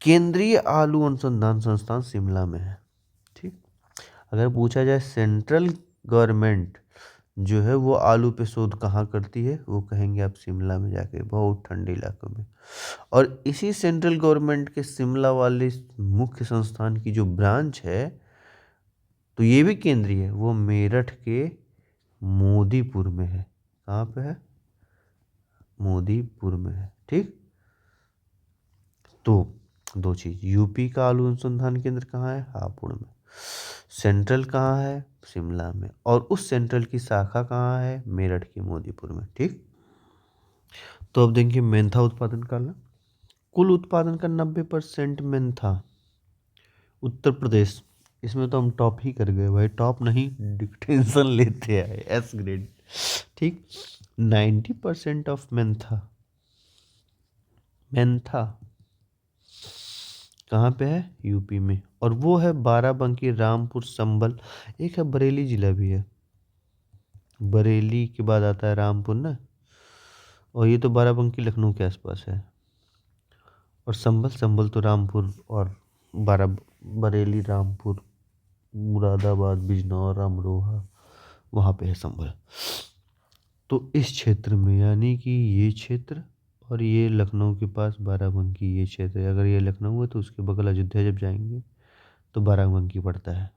केंद्रीय आलू अनुसंधान संस्थान शिमला में है, ठीक। अगर पूछा जाए सेंट्रल गवर्नमेंट जो है वो आलू पे शोध कहाँ करती है, वो कहेंगे आप शिमला में जाके, बहुत ठंडे इलाकों में। और इसी सेंट्रल गवर्नमेंट के शिमला वाले मुख्य संस्थान की जो ब्रांच है, तो ये भी केंद्रीय है, वो मेरठ के मोदीपुर में है। कहाँ पे है? मोदीपुर में है, ठीक। तो दो चीज़, यूपी का आलू अनुसंधान केंद्र कहाँ है? हापुड़ में। सेंट्रल कहाँ है? शिमला में। और उस सेंट्रल की शाखा कहाँ है? मेरठ के मोदीपुर में, ठीक। तो अब देखिए मेंथा उत्पादन का ना, कुल उत्पादन का 90% मेंथा उत्तर प्रदेश। इसमें तो हम टॉप ही कर गए भाई, टॉप नहीं टेंशन लेते आए, एस ग्रेड, ठीक। 90% ऑफ मेंथा कहाँ पे है? यूपी में। और वो है बाराबंकी, रामपुर, संभल, एक है बरेली जिला भी है। बरेली के बाद आता है रामपुर ना, और ये तो बाराबंकी लखनऊ के आसपास है। और संभल, संभल तो रामपुर और बारा बरेली, रामपुर, मुरादाबाद, बिजनौर, अमरोहा, वहाँ पे है संभल। तो इस क्षेत्र में, यानी कि ये क्षेत्र और ये लखनऊ के पास बाराबंकी ये क्षेत्र है। अगर ये लखनऊ है तो उसके बगल अयोध्या जब जाएंगे तो बाराबंकी पड़ता है।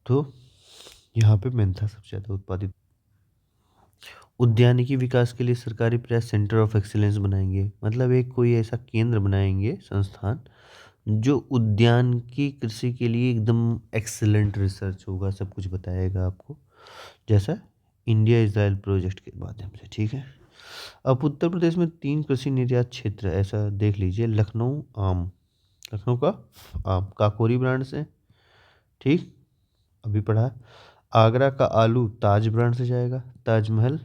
तो यहाँ पे मेंथा सबसे ज़्यादा उत्पादित। उद्यानिकी विकास के लिए सरकारी प्रयास सेंटर ऑफ एक्सीलेंस बनाएंगे, मतलब एक कोई ऐसा केंद्र बनाएंगे, संस्थान, जो उद्यान की कृषि के लिए एकदम एक्सीलेंट रिसर्च होगा, सब कुछ बताएगा आपको, जैसा इंडिया इजराइल प्रोजेक्ट के माध्यम से। ठीक है। अब उत्तर प्रदेश में 3 कृषि निर्यात क्षेत्र है, ऐसा देख लीजिए। लखनऊ आम, लखनऊ का आम काकोरी ब्रांड से, ठीक, अभी पढ़ा। आगरा का आलू ताज ब्रांड से जाएगा। ताजमहल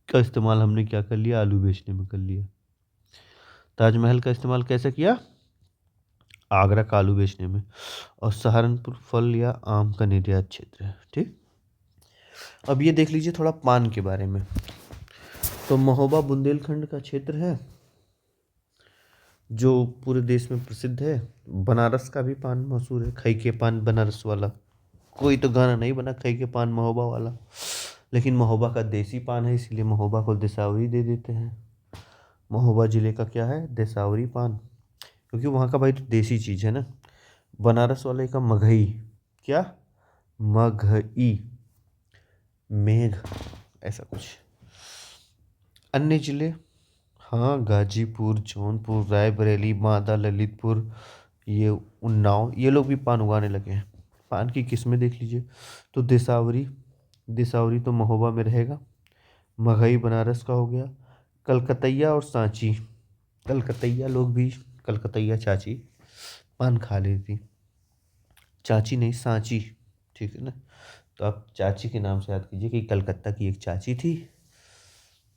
का इस्तेमाल हमने क्या कर लिया? आलू बेचने में कर लिया। ताजमहल का इस्तेमाल कैसे किया? आगरा का आलू बेचने में। और सहारनपुर फल या आम का निर्यात क्षेत्र है। ठीक। अब ये देख लीजिए थोड़ा पान के बारे में। तो महोबा बुंदेलखंड का क्षेत्र है जो पूरे देश में प्रसिद्ध है। बनारस का भी पान मशहूर है, खई के पान बनारस वाला। कोई तो गाना नहीं बना खई के पान महोबा वाला, लेकिन महोबा का देसी पान है, इसलिए महोबा को देसावरी दे देते हैं। महोबा जिले का क्या है? देसावरी पान, क्योंकि वहाँ का भाई तो देसी चीज़ है ना। बनारस वाले का मगही, क्या? मगही, मेघ, ऐसा कुछ। अन्य जिले, हाँ, गाजीपुर, जौनपुर, रायबरेली, बांदा, ललितपुर, ये उन्नाव, ये लोग भी पान उगाने लगे हैं। पान की किस्में देख लीजिए। तो देसावरी, देसावरी तो महोबा में रहेगा। मगही बनारस का हो गया। कलकतिया और सांची, कलकतिया लोग भी, कलकतिया चाची पान खा लेती, चाची नहीं सांची, ठीक है ना। तो आप चाची के नाम से याद कीजिए कि कलकत्ता की एक चाची थी,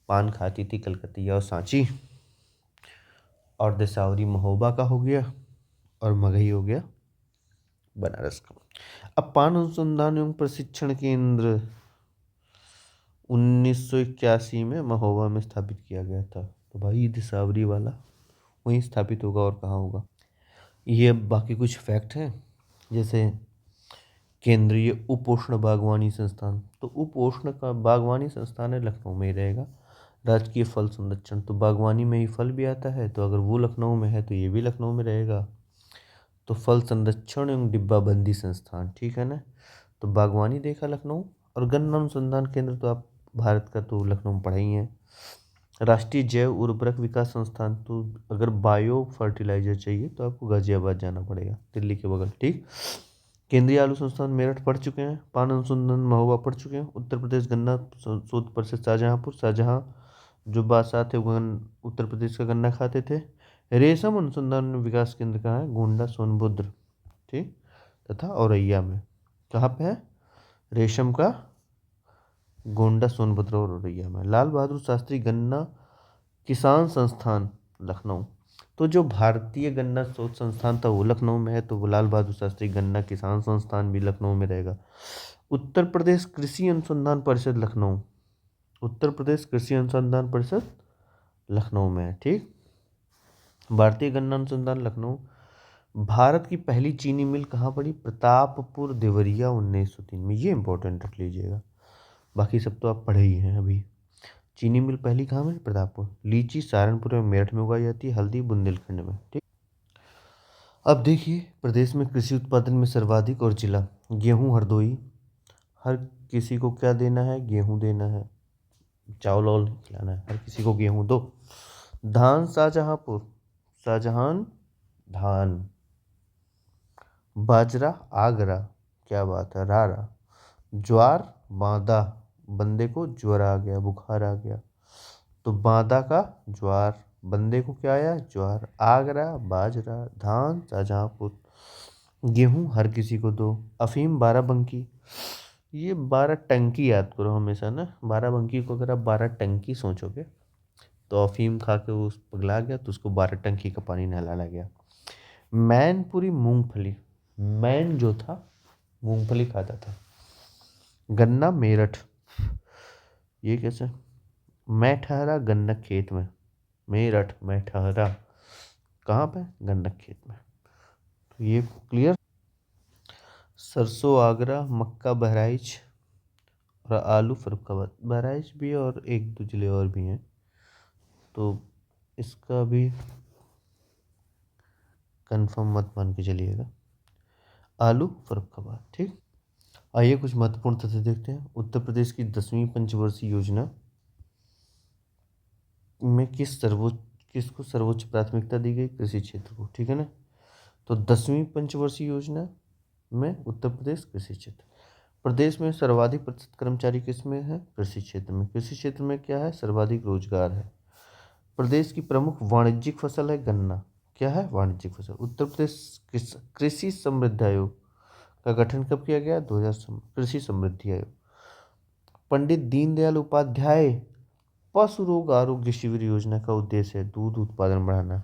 पान खाती थी, कलकतिया और सांची। और देसावरी महोबा का हो गया, और मगही हो गया बनारस का। अब पान अनुसंधान एवं प्रशिक्षण केंद्र 1981 में महोबा में स्थापित किया गया था। तो भाई देसावरी वाला वहीं स्थापित होगा, और कहाँ होगा। ये अब बाकी कुछ फैक्ट हैं, जैसे केंद्रीय उपोष्ण बागवानी संस्थान, तो उपोष्ण का बागवानी संस्थान है, लखनऊ में ही रहेगा। राजकीय फल संरक्षण, तो बागवानी में ही फल भी आता है, तो अगर वो लखनऊ में है तो ये भी लखनऊ में रहेगा। तो फल संरक्षण एवं डिब्बाबंदी संस्थान, ठीक है ना। तो बागवानी देखा लखनऊ। और गन्ना अनुसंधान केंद्र तो आप भारत का तो लखनऊ में पढ़ा ही है। राष्ट्रीय जैव उर्वरक विकास संस्थान, तो अगर बायो फर्टिलाइजर चाहिए तो आपको गाजियाबाद जाना पड़ेगा, दिल्ली के बगल। ठीक। केंद्रीय आलू संस्थान मेरठ पढ़ चुके हैं। पान अनुसंधान महोबा पढ़ चुके हैं। उत्तर प्रदेश गन्ना शोध परिषद शाहजहाँपुर, शाहजहाँ जो बादशाह थे वो उत्तर प्रदेश का गन्ना खाते थे। रेशम अनुसंधान विकास केंद्र कहाँ है? गोंडा सोनभद्र, ठीक, तथा औरैया में। कहाँ पे है? रेशम का गोंडा सोनभद्र और औरैया में। लाल बहादुर शास्त्री गन्ना किसान संस्थान लखनऊ, तो जो भारतीय गन्ना शोध संस्थान था वो लखनऊ में है, तो वो लाल बहादुर शास्त्री गन्ना किसान संस्थान भी लखनऊ में रहेगा। उत्तर प्रदेश कृषि अनुसंधान परिषद लखनऊ, उत्तर प्रदेश कृषि अनुसंधान परिषद लखनऊ में है। ठीक। भारतीय गन्ना अनुसंधान लखनऊ। भारत की पहली चीनी मिल कहाँ पड़ी? प्रतापपुर देवरिया 1903 में, ये इंपॉर्टेंट रख लीजिएगा। बाकी सब तो आप पढ़े ही हैं अभी। चीनी मिल पहली कहाँ में? प्रतापपुर। लीची सहारनपुर में, मेरठ में उगाई जाती है। हल्दी बुंदेलखंड में। ठीक। अब देखिए प्रदेश में कृषि उत्पादन में सर्वाधिक और जिला, गेहूँ हरदोई। हर किसी को क्या देना है? गेहूँ देना है, चावल और खिलाना है, हर किसी को गेहूँ दो। धान शाहजहाँपुर, शाहजहान धान। बाजरा आगरा, क्या बात है, रारा। ज्वार बांदा, बंदे को ज्वर आ गया, बुखार आ गया, तो बांदा का ज्वार, बंदे को क्या आया? ज्वार। आगरा बाजरा, धान शाहजहाँपुर, गेहूँ हर किसी को दो। अफीम बाराबंकी, ये 12 टंकी याद करो हमेशा ना, बाराबंकी को अगर आप 12 टंकी सोचोगे तो अफीम खा के वो पगला गया, तो उसको 12 टंकी का पानी नहलाया गया। मैनपुरी मूंगफली, मैन जो था मूंगफली खाता था। गन्ना मेरठ, ये कैसे? मैं ठहरा गन्ना खेत में, मेरठ मैं ठहरा कहाँ पे? गन्ना खेत में। तो ये क्लियर। सरसों आगरा, मक्का बहराइच और आलू फरुखाबाद। बहराइच भी है और एक दो जिले और भी हैं, तो इसका भी कंफर्म मत मान के चलिएगा। आलू फरुखाबाद, ठीक। आइए कुछ महत्वपूर्ण तथ्य देखते हैं। उत्तर प्रदेश की 10वीं पंचवर्षीय योजना में किसको सर्वोच्च प्राथमिकता दी गई? कृषि क्षेत्र को, ठीक है ना। तो 10वीं पंचवर्षीय योजना में उत्तर प्रदेश कृषि क्षेत्र। प्रदेश में सर्वाधिक प्रतिशत कर्मचारी किस में है? कृषि क्षेत्र में। कृषि क्षेत्र में क्या है? सर्वाधिक रोजगार है। प्रदेश की प्रमुख वाणिज्यिक फसल है गन्ना। क्या है? वाणिज्यिक फसल। उत्तर प्रदेश कृषि समृद्धि आयोग का गठन कब किया गया? 2000। कृषि समृद्धि आयोग। पंडित दीनदयाल उपाध्याय पशु रोग आरोग्य शिविर योजना का उद्देश्य है दूध उत्पादन बढ़ाना।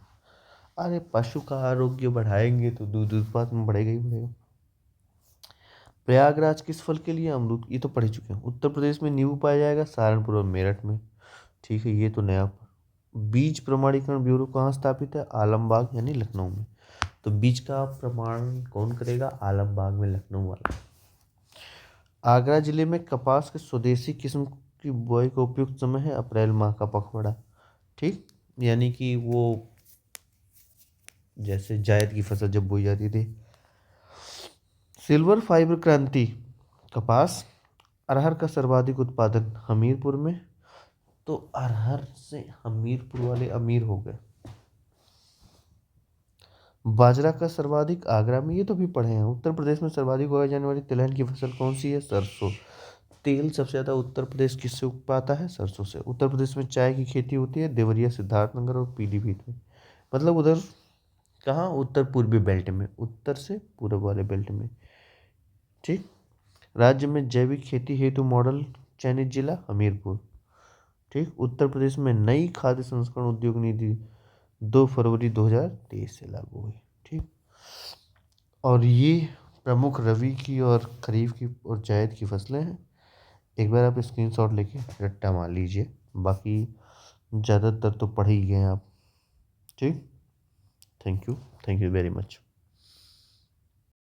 अरे पशु का आरोग्य बढ़ाएंगे तो दूध उत्पादन बढ़ेगा ही बढ़ेगा। प्रयागराज किस फल के लिए? अमरूद। ये तो पढ़ ही चुके हैं। उत्तर प्रदेश में नींबू पाया जाएगा सहारनपुर और मेरठ में, ठीक है, ये तो नया। बीज प्रमाणीकरण ब्यूरो कहाँ स्थापित है? आलमबाग यानी लखनऊ में। तो बीज का प्रमाण कौन करेगा? आलमबाग में, लखनऊ वाला। आगरा जिले में कपास के स्वदेशी किस्म की बुआई का उपयुक्त समय है अप्रैल माह का पखवाड़ा, ठीक। यानी कि वो जैसे जायद की फसल जब बोई जाती थी। सिल्वर फाइबर क्रांति, कपास। अरहर का सर्वाधिक उत्पादन हमीरपुर में, तो अरहर से हमीरपुर वाले अमीर हो गए। बाजरा का सर्वाधिक आगरा में, ये तो भी पढ़े हैं। उत्तर प्रदेश में सर्वाधिक उगाई जाने वाली तिलहन की फसल कौन सी है? सरसों। तेल सबसे ज़्यादा उत्तर प्रदेश किससे पाता है? सरसों से। उत्तर प्रदेश में चाय की खेती होती है देवरिया, सिद्धार्थनगर और पीलीभीत में। मतलब उधर कहाँ? उत्तर पूर्वी बेल्ट में, उत्तर से पूर्व वाले बेल्ट में, ठीक। राज्य में जैविक खेती हेतु मॉडल चयनित जिला हमीरपुर, ठीक। उत्तर प्रदेश में नई खाद्य संस्करण उद्योग नीति 2 फरवरी 2023 से लागू हुई, ठीक। और ये प्रमुख रबी की और खरीफ की और जायद की फसलें हैं। एक बार आप स्क्रीनशॉट लेके रट्टा मार लीजिए, बाकी ज़्यादातर तो पढ़ ही गए आप, ठीक। Thank you very much.